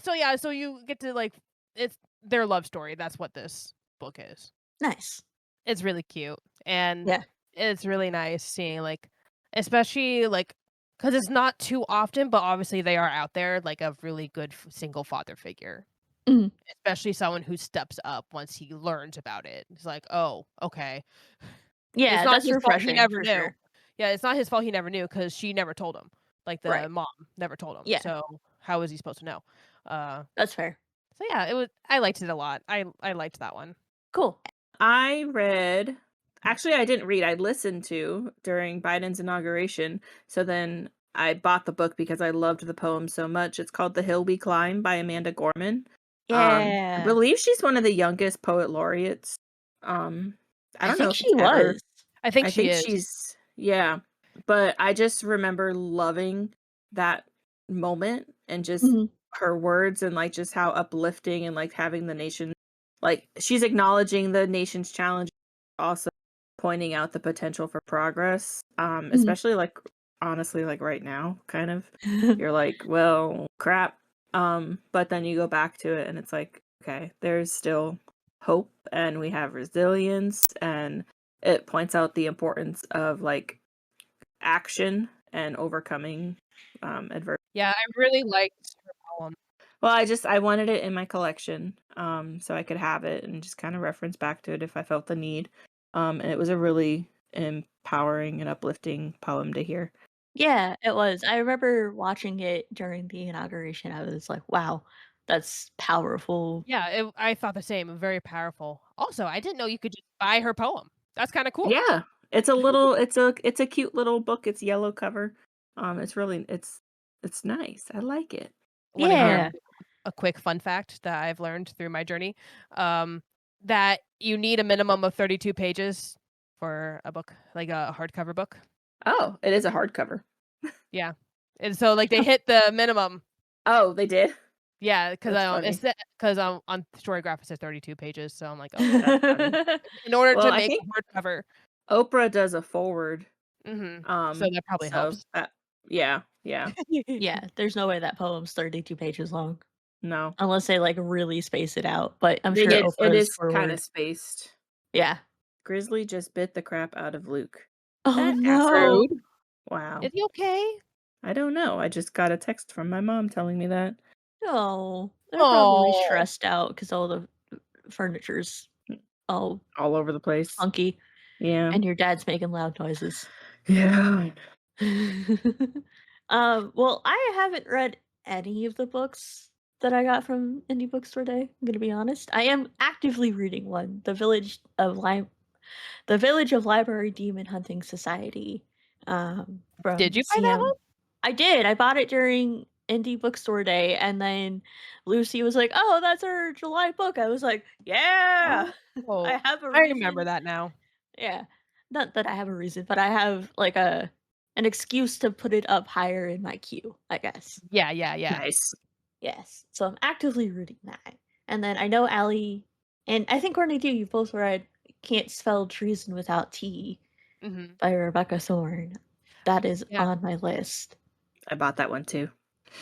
So yeah, so you get to like it's their love story. That's what this book is. Nice. It's really cute. And Yeah. it's really nice seeing like especially like because it's not too often, but obviously they are out there like a really good single father figure. Mhm. Especially someone who steps up once he learns about it. It's like, "Oh, okay." It's Yeah, not that's his fault he refreshing never for knew. sure. Yeah, it's not his fault he never knew because she never told him. Like, the Right. mom never told him. Yeah, So, how was he supposed to know? Uh, that's fair. so yeah, I liked it a lot. I liked that one. Cool. I read actually, I didn't read, I listened to during Biden's inauguration, so then I bought the book because I loved the poem so much. It's called The Hill We Climb by Amanda Gorman. I Yeah. believe she's one of the youngest poet laureates. Um, I I don't know think if she it's ever was. I think I she think is. she's yeah, but I just remember loving that moment and just Mhm. her words and, like, just how uplifting and, like, having the nation like, she's acknowledging the nation's challenge, also pointing out the potential for progress, Mhm. especially, like, honestly, like, right now, kind of. You're like, "Well, crap." But then you go back to it and it's like, "Okay, there's still hope and we have resilience," and it points out the importance of, like, action and overcoming, adversity. Yeah, I really liked her poem. Well, I wanted it in my collection, so I could have it and just kinda reference back to it if I felt the need, and it was a really empowering and uplifting poem to hear. Yeah, it was. I remember watching it during the inauguration. I was like, "Wow, that's powerful." Yeah, I thought the same. Very powerful. Also, I didn't know you could just buy her poem. That's kinda cool. Yeah, it's a cute little book, it's yellow cover, it's really it's nice, I like it. Wanna hear Yeah. a quick fun fact that I've learned through my journey, that you need a minimum of 32 pages for a book, like a hardcover book. Oh, it is a hardcover. Yeah, and so, like, they Oh. hit the minimum. Oh, they did? Yeah, because That's it's funny. because on Storygraph it says 32 pages, so I'm like, okay. That's funny. In order Well, to I make think a hardcover. Oprah does a forward. So that probably So helps. that yeah, yeah. Yeah, there's no way that poem's 32 pages long No. unless they, like, really space it out, but I'm They sure did it Oprah's is kinda forward. spaced. Yeah. Grizzly just bit the crap out of Luke. Oh, That asshole. no. Rude. Is Wow. he okay? I don't know. I just got a text from my mom telling me that. No. They're probably Oh. stressed out because all the furniture's all All over the place. funky, Yeah. and your dad's making loud noises. Yeah. Well, I haven't read any of the books that I got from Indie Bookstore Day, I'm gonna be honest. I am actively reading one, The Village of Library Demon Hunting Society, Did from you buy that one? CM. I did, I bought it during Indie Bookstore Day, and then Lucy was like, "Oh, that's our July book." I was like, "Yeah! Oh, I have a I remember reason." that now. Yeah. Not that I have a reason, but I have, like, an excuse to put it up higher in my queue, I guess. Yeah, yeah, yeah. Nice. Yes. So I'm actively reading that. And then I know Allie and I think Courtney too, you both read Can't Spell Treason Without T Mhm. by Rebecca Thorne. That is Yeah. on my list. I bought that one too.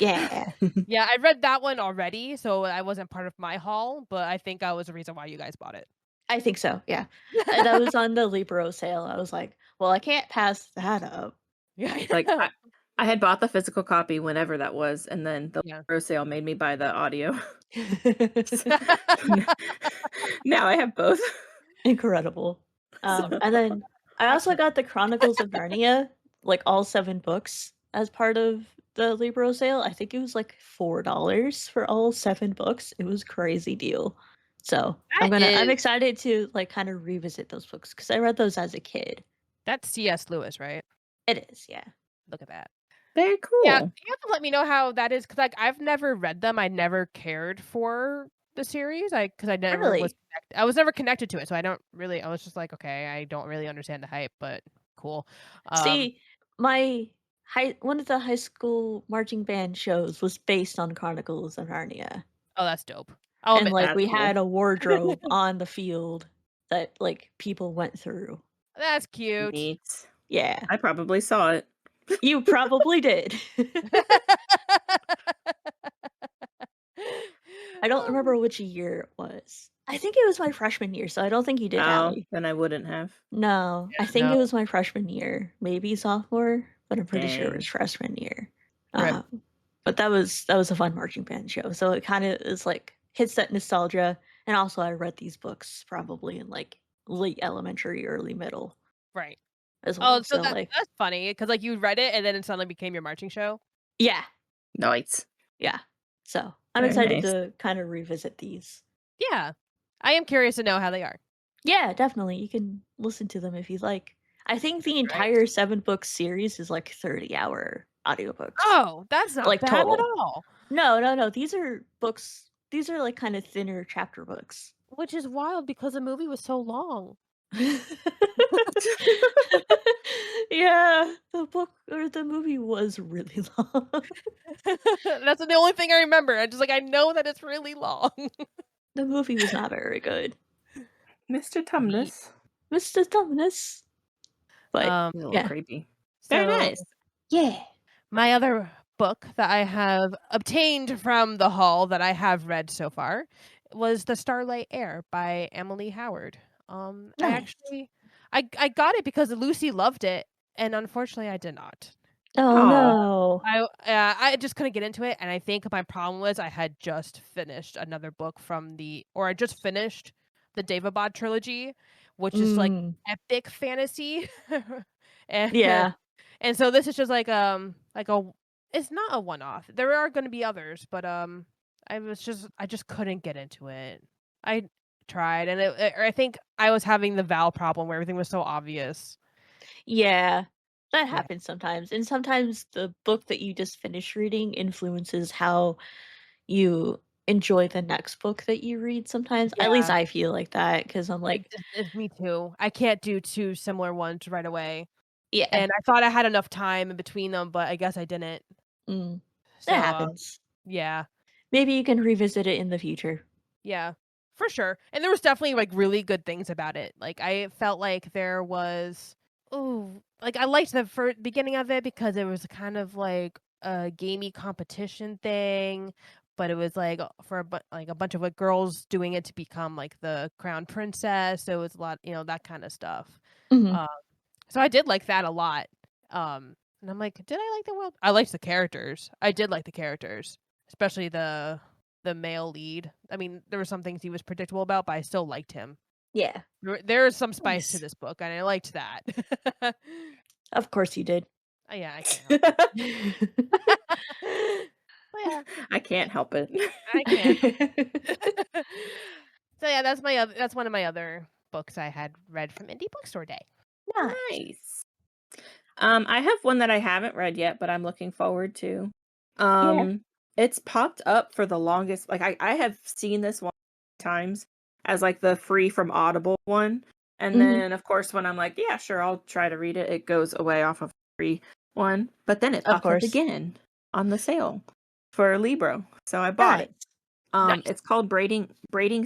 Yeah. Yeah, I read that one already, so I wasn't part of my haul, but I think I was the reason why you guys bought it. I think so, yeah. That was on the Libro sale. I was like, "Well, I can't pass that up." Yeah, I Like, know. I had bought the physical copy whenever that was, and then the Yeah. Libro sale made me buy the audio. So now I have both. Incredible. So And then I I also can't. got the Chronicles of Narnia, like all 7 books as part of the Libro sale. I think it was like $4 for all 7 books. It was crazy deal. So, That I'm is excited to, like, kinda revisit those books because I read those as a kid. that's C.S. Lewis, right? It is, yeah. Look at that. very Yeah, cool. you have to let me know how that is, 'cause, like, I've never read them, I never cared for the series, 'cause Really? I was never connected to it, so I was just like, "Okay, I don't really understand the hype, but cool." Um, See, my one of the high school marching band shows was based on Chronicles of Narnia. oh, that's dope. I'll And, admit like, that. That's we cool. had a wardrobe on the field that, like, people went through. That's cute. Neat. Yeah. I probably saw it. You probably did. I don't remember which year it was. I think it was my freshman year, so I don't think you did, Oh, Allie. then I wouldn't have. No, I Yeah, think no. it was my freshman year, maybe sophomore, but I'm pretty sure it was Dang. freshman year. Rip. But that was a fun marching band show, so it kinda is, like, hits that nostalgia, and also I read these books probably in, like, late elementary, early middle Right. as Oh, well, so so, like that's funny, 'cause, like, you read it and then it suddenly became your marching show? yeah, Nice. yeah. So, I'm Very excited nice. to kinda revisit these. Yeah. I am curious to know how they are. Yeah, definitely, you can listen to them if you'd like. I think the entire Right. 7-book series is, like, 30-hour audiobooks, Oh, that's not like, bad at total. all, No, no, no, these are, like, kinda thinner chapter books. which is wild because the movie was so long. Yeah, the movie was really long. That's the only thing I remember. I know that it's really long. The movie was not very good. Mr. Neat. Tumnus. Mr. Thomas. But, A little yeah. creepy. Very So nice. Yeah. my other book that I have obtained from the haul that I have read so far was The Starlight Heir by Emily Howard. I Nice. actually I got it because Lucy loved it, and unfortunately I did not. Oh, Oh, no. I just couldn't get into it, and I think my problem was I had just finished another book I just finished the Daevabad trilogy, which is like Mm. epic fantasy, and Yeah. and so this is just like a it's not a one-off. There are gonna be others, but, I just couldn't get into it. I tried, and I think I was having the Val problem where everything was so obvious. Yeah. That Yeah. happens sometimes, and sometimes the book that you just finished reading influences how you enjoy the next book that you read sometimes. At least Yeah. I feel like that because 'cause I'm like It's me too. I can't do 2 similar ones right away, yeah. and I thought I had enough time in between them, but I guess I didn't. Mm. So, That happens. yeah. Maybe you can revisit it in the future. Yeah, for sure. And there was definitely like really good things about it. Like I felt like there was like I liked the beginning of it because it was kind of like a gamey competition thing, but it was like for like a bunch of like girls doing it to become like the crown princess. So it was a lot, that kind of stuff. Mhm. Um, so I did like that a lot. And I'm like, did I like the world? I liked the characters. I did like the characters, especially the male lead. I mean, there were some things he was predictable about, but I still liked him. Yeah. There is some spice to Nice. this book, and I liked that. Of course you did. Yeah, I can't help it. But yeah, I can't help it. I can't help it. So yeah, that's one of my other books I had read from Indie Bookstore Day. Nice. Nice. I have one that I haven't read yet, but I'm looking forward to. Yeah. It's popped up for the longest. Like I have seen this one times as like the free from Audible one, and Mhm. then of course when I'm like, yeah, sure, I'll try to read it, it goes away off of free one. But then it Of popped up course. again on the sale for Libro, so I bought it. Nice. Nice. It's called Braiding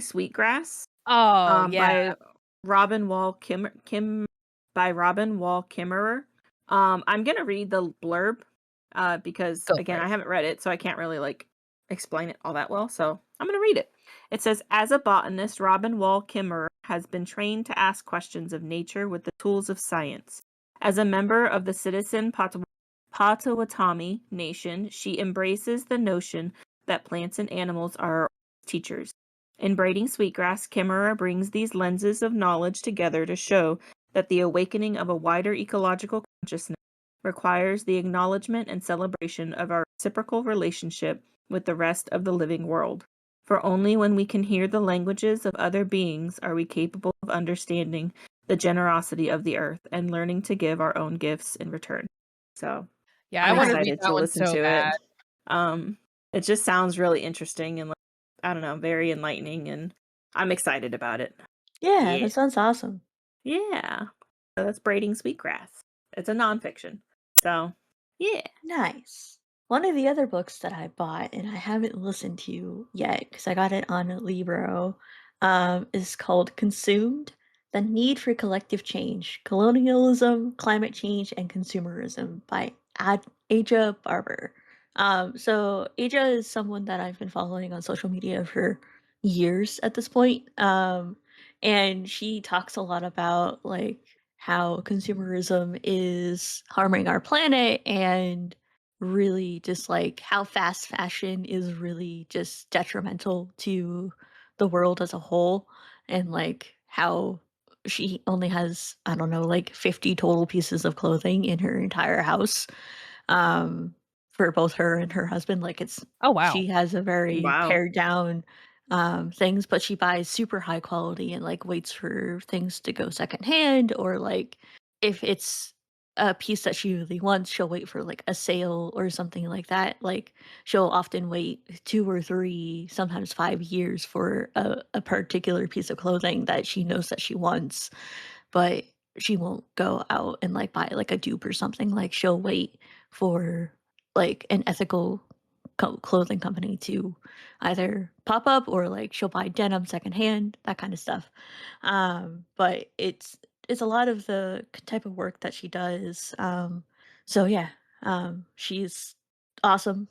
Sweetgrass. Oh yeah. By Robin Wall Kimmerer. I'm gonna read the blurb, because Go for again, it. I haven't read it, so I can't really like explain it all that well. So I'm gonna read it. It says, as a botanist, Robin Wall Kimmerer has been trained to ask questions of nature with the tools of science. As a member of the citizen Potawatomi Nation, she embraces the notion that plants and animals are our teachers. In Braiding Sweetgrass, Kimmerer brings these lenses of knowledge together to show that the awakening of a wider ecological consciousness requires the acknowledgement and celebration of our reciprocal relationship with the rest of the living world. For only when we can hear the languages of other beings are we capable of understanding the generosity of the earth and learning to give our own gifts in return. So Yeah, I I'm want to read excited that to one listen so to bad. it. It just sounds really interesting and like, I don't know, very enlightening, and I'm excited about it. Yeah, Yeah. that sounds awesome. Yeah. So that's Braiding Sweetgrass. It's a nonfiction. So, yeah. Nice. One of the other books that I bought and I haven't listened to yet because I got it on Libro, is called Consumed: The Need for Collective Change, Colonialism, Climate Change, and Consumerism by Aja Barber. So Aja is someone that I've been following on social media for years at this point. And she talks a lot about like how consumerism is harming our planet and really just like how fast fashion is really just detrimental to the world as a whole, and like how she only has, I don't know, like 50 total pieces of clothing in her entire house, um, for both her and her husband. Like it's Oh wow. she has a very Wow. pared down things, but she buys super high quality and like waits for things to go secondhand, or like if it's a piece that she really wants, she'll wait for like a sale or something like that. Like she'll often wait 2 or 3, sometimes 5 years for a particular piece of clothing that she knows that she wants, but she won't go out and, like, buy, like, a dupe or something. Like, she'll wait for, like, an ethical clothing company to either pop up, or, like, she'll buy denim secondhand, that kinda stuff. But it's a lot of the type of work that she does. So yeah, she's awesome.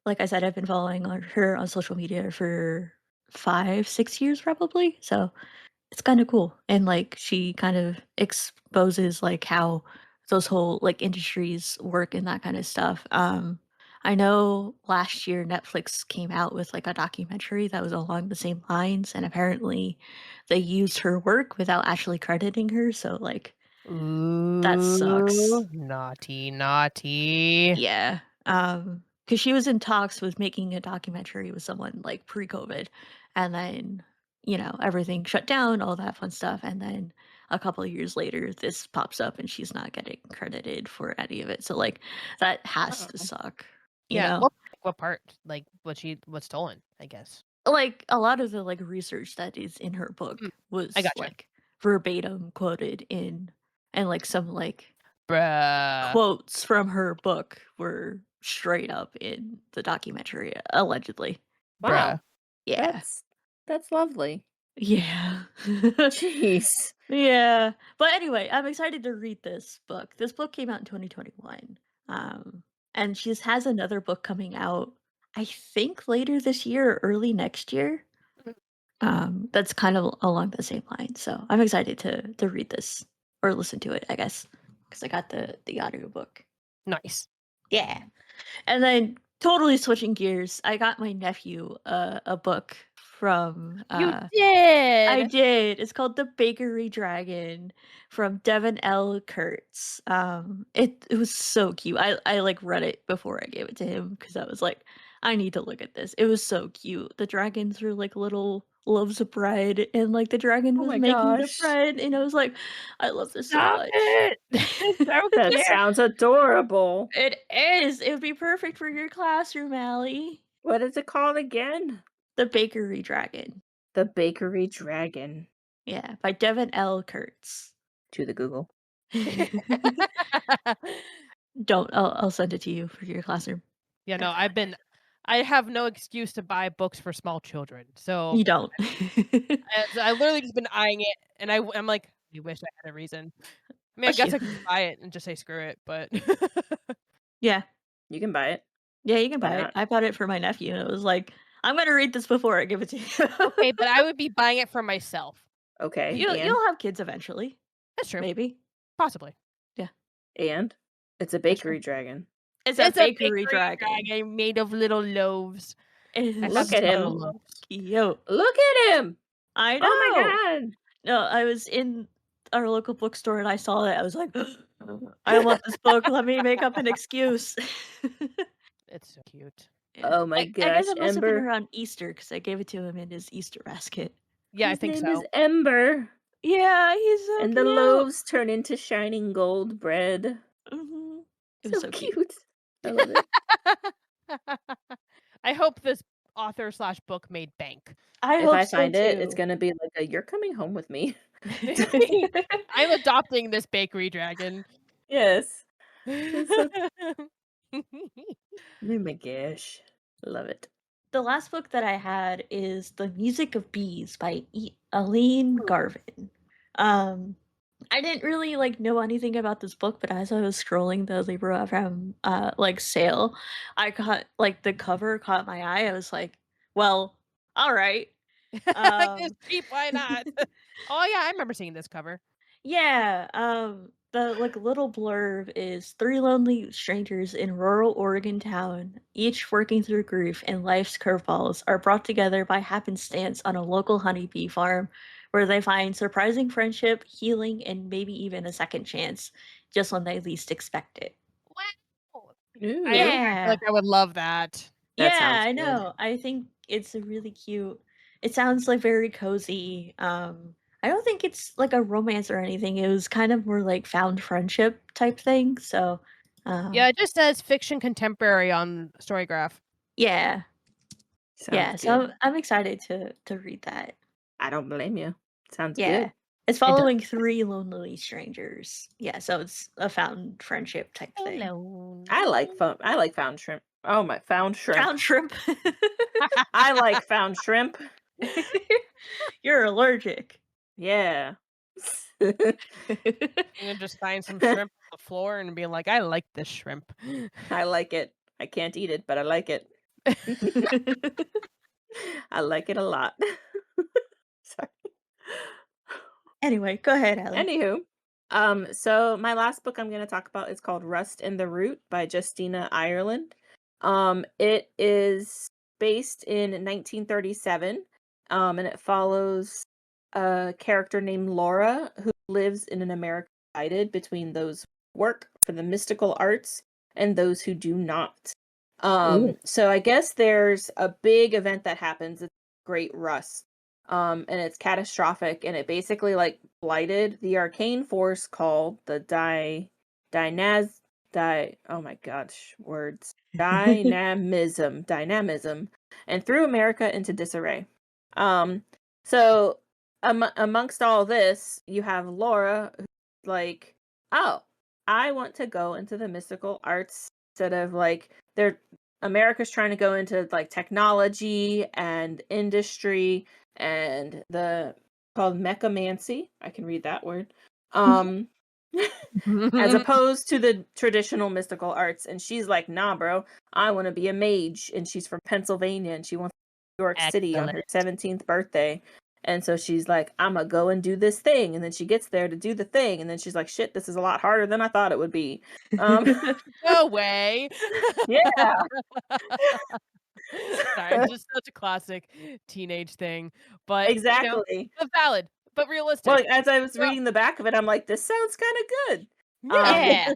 Like I said, I've been following her on social media for 5, 6 years probably, so it's kinda cool, and, like, she kind of exposes, like, how those whole, like, industries work and that kinda stuff. I know last year Netflix came out with, like, a documentary that was along the same lines, and apparently they used her work without actually crediting her, so, like, that sucks. Ooh, naughty, naughty. Yeah, because she was in talks with making a documentary with someone, like, pre-COVID, and then, everything shut down, all that fun stuff, and then a couple of years later, this pops up and she's not getting credited for any of it, so, like, that has to Uh-oh. suck, you Yeah. know? What part? Like what's stolen? I guess. Like, a lot of the, like, research that is in her Mm, book I was, gotcha. like, verbatim quoted in, and, like, some, like, Bruh. quotes from her book were straight up in the documentary, allegedly. Bruh. Wow. Yeah. That's lovely. Yeah. Jeez. Yeah. But anyway, I'm excited to read this book. This book came out in 2021. Um, and she has another book coming out, I think later this year or early next year. That's kind of along the same line. So I'm excited to read this or listen to it, I guess, because I got the audiobook. Nice. Yeah. And then totally switching gears, I got my nephew a book from You I did! did. It's called The Bakery Dragon from Devin L. Kurtz. It was so cute. I like read it before I gave it to him because I was like, I need to look at this. It was so cute. The dragons were like little loaves of bread, and like the dragon Oh was my making the gosh. bread, and I was like, I love this so Stop much. it! It's so That cute! sounds adorable. It is. It would be perfect for your classroom, Allie. What is it called again? The Bakery Dragon. The Bakery Dragon. Yeah, by Devin L. Kurtz. To the Google. Don't. I'll send it to you for your classroom. Yeah, no, I I have no excuse to buy books for small children, so You don't. I literally just been eyeing it, and I'm like, "I wish I had a reason." I mean, I Bless guess you. I could just buy it and just say screw it, but Yeah. You can buy it. Yeah, you can Why buy it. not? I bought it for my nephew, and it was like, I'm gonna read this before I give it to you. okay, but I would be buying it for myself. Okay, You'll have kids eventually, That's true, maybe. possibly. Yeah, and it's a that's true. bakery dragon. It's a It's a bakery bakery dragon. dragon made of little loaves. It I is found Look this at couple him. of so loaves. cute. Look at him. I Oh my know. god. No, I was in our local bookstore and I saw it. I was like, I want this book. Let me make up an excuse. It's so cute. Yeah. Oh my I guess gosh, it must have been Ember. around Easter because I gave it to him in his Easter basket. Yeah, I His think name is so. Ember. Yeah, he's so And the cute. loaves turn into shining gold bread. hmm It was So so cute. cute. I love it. I hope this author/book made bank. I If hope I so find it, it's too. gonna be like a "You're coming home with me." I'm adopting this bakery dragon. Yes. It's so oh my gosh. Love it. The last book that I had is The Music of Bees by Aline Garvin. Um, I didn't really like know anything about this book, but as I was scrolling the Libro FM like sale, I caught like the cover caught my eye. I was like, well, all right. It's Um cheap, why not? Oh yeah, I remember seeing this cover. Yeah, the like little blurb is three lonely strangers in rural Oregon town, each working through grief and life's curveballs, are brought together by happenstance on a local honeybee farm where they find surprising friendship, healing, and maybe even a second chance just when they least expect it. Wow. I Ooh, feel like Yeah. I would love that. that Yeah, sounds I good. know. I think it's a really cute. It sounds like very cozy. I don't think it's like a romance or anything. It was kind of more like found friendship type thing. So, Yeah, um, it just says fiction contemporary on Storygraph. yeah, Sounds yeah. So good. I'm excited to read that. I don't blame you. Sounds Yeah, good. it's It does. following three lonely strangers. Yeah, so it's a found friendship type thing. Hello. I like found shrimp. Oh my found shrimp. Found shrimp. I like found shrimp. You're allergic. Yeah. You can just find some shrimp on the floor and be like, I like this shrimp. I like it. I can't eat it, but I like it. I like it a lot. Sorry. Anyway, go ahead, Allie. Anywho, so my last book I'm going to talk about is called Rust in the Root by Justina Ireland. It is based in 1937, and it follows a character named Laura who lives in an America divided between those who work for the mystical arts and those who do not. Ooh. So I guess there's a big event that happens. It's Great Rust. And it's catastrophic, and it basically like blighted the arcane force called the dynaz oh my gosh, words. Dynamism, and threw America into disarray. Um, so amongst all this, you have Laura who's like, oh, I want to go into the mystical arts instead of like they're America's trying to go into like technology and industry and the called mechamancy. I can read that word. Um as opposed to the traditional mystical arts. And she's like, nah, bro, I want to be a mage. And she's from Pennsylvania and she wants New York City on Excellent. her 17th birthday. And so she's like, I'm gonna go and do this thing. And then she gets there to do the thing. And then she's like, shit, this is a lot harder than I thought it would be. Um, No way. yeah. Sorry, it's just such a classic teenage thing, but, Exactly. but valid, but Well, realistic. as I was Well, reading the back of it, I'm like, this sounds kind of good. Um, Yeah.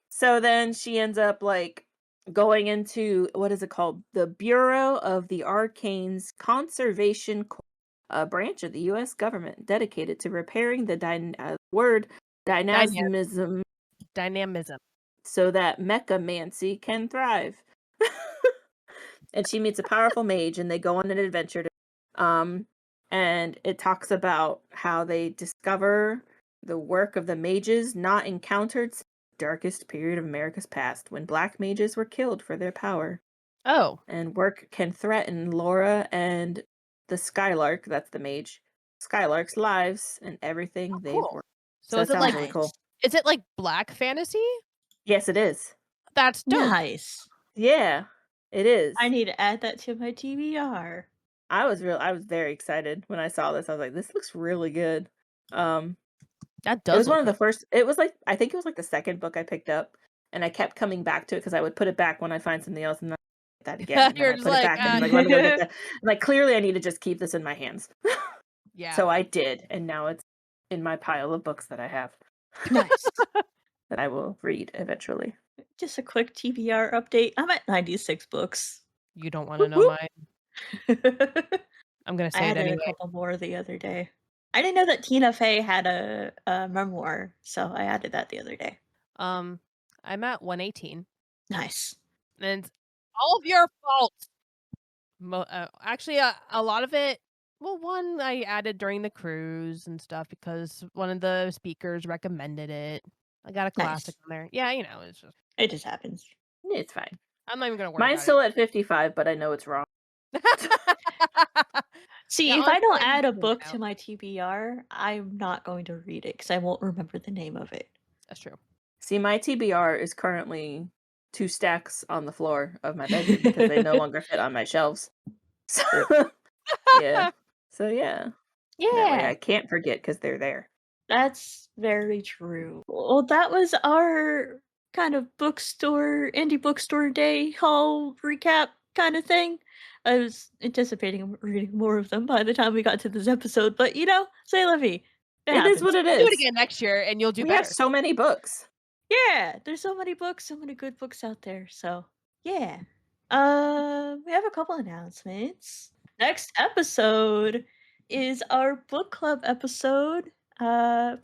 so then she ends up like going into what is it called? The Bureau of the Arcane's Conservation Corps, a branch of the U.S. government dedicated to repairing the word Dynam dynamism dynamism. so that mechamancy can thrive. And she meets a powerful mage and they go on an adventure um and it talks about how they discover the work of the mages not encountered since the darkest period of America's past when black mages were killed for their power Oh, and work can threaten Laura and the Skylark, that's the mage, Skylark's lives and everything they've cool. worked. So So it sounds really cool. is it like black fantasy? Yes, it is. That's dope. Nice. Yeah, it is. I need to add that to my TBR. I was very excited when I saw this. I was like, this looks really good. Um, That it does was one look of the good. first it was like I think it was like the second book I picked up and I kept coming back to it because I would put it back when I find something else and then I'd get that again. And then You're I just put it like, back and I'm like, let me go get that. Like clearly I need to just keep this in my hands. yeah. So I did, and now it's in my pile of books that I have Nice. that I will read eventually. Just a quick TBR update. I'm at 96 books. You don't want to Whoop, know whoop. mine. I'm gonna I say it added a anyway. couple more the other day. I didn't know that Tina Fey had a memoir, so I added that the other day. I'm at 118, Nice. and all of your fault. Actually, a lot of it. Well, one I added during the cruise and stuff because one of the speakers recommended it. I got a classic Nice. on there. Yeah, it's just It just happens. It's fine. I'm not even gonna worry Mine's about still at 55, but I know it's wrong. it. See, Yeah, if I honestly, don't I'm add a doing it book now. to my TBR, I'm not going to read it because I won't remember the name of it. That's true. See, my TBR is currently 2 stacks on the floor of my bedroom because they no longer fit on my shelves. So, yeah. So, yeah. That way Yeah, I can't forget because they're there. that's very true. Well, that was our kind of bookstore, indie bookstore day haul recap kind of thing. I was anticipating reading more of them by the time we got to this episode, but say la vie. It It is what happens. it We'll do it is. again next year, and you'll do We have better. so many books. Yeah, there's so many books, so many good books out there. So yeah. We have a couple announcements. Next episode is our book club episode,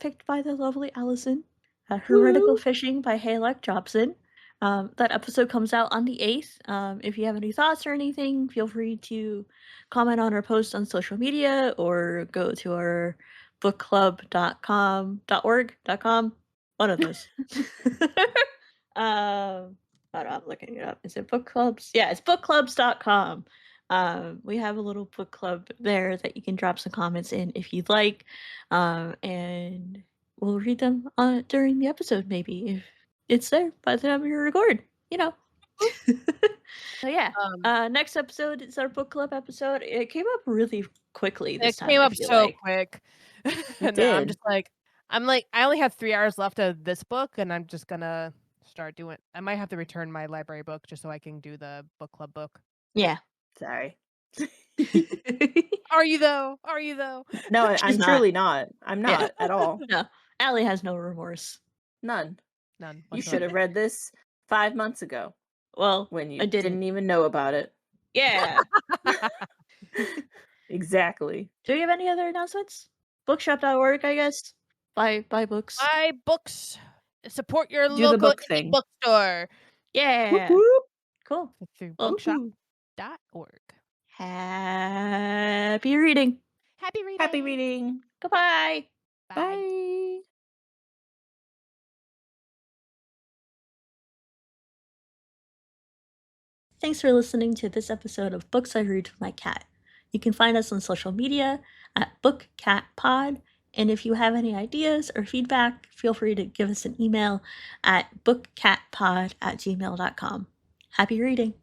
picked by the lovely Allison. Heretical Woo! Fishing by Haylock, Jobson. That episode comes out on the 8th. If you have any thoughts or anything, feel free to comment on our post on social media or go to our bookclub.com.org.com. One of those. Hold on, I'm looking it up. Is it book clubs? Yeah, it's bookclubs.com. We have a little book club there that you can drop some comments in if you'd like. And we'll read them during the episode, maybe, if it's there by the time we record, you know. So yeah, Um, next episode is our book club episode. It came up really quickly it this time, came I up feel so like. quick, It and now I'm did. just like, I only have 3 hours left of this book, and I'm just gonna start doing. I might have to return my library book just so I can do the book club book. Yeah. Sorry. Are you though? Are you though? No, She's I'm not. truly not. I'm Yeah. not at all. No. Allie has no remorse. None. None You should whatsoever. have read this 5 months ago Well, when I you didn't. didn't even know about it. Yeah. Exactly. Do you have any other announcements? Bookshop.org, I guess. Buy books. Buy books. Support your Do the local book indie thing. bookstore Whoop Yeah. whoop. Cool. through Well, Woohoo. bookshop.org. happy reading. Happy reading. Happy reading. Goodbye. Bye. Bye. Thanks for listening to this episode of Books I Read with My Cat. You can find us on social media at BookCatPod, and if you have any ideas or feedback, feel free to give us an email at bookcatpod@gmail.com. Happy reading!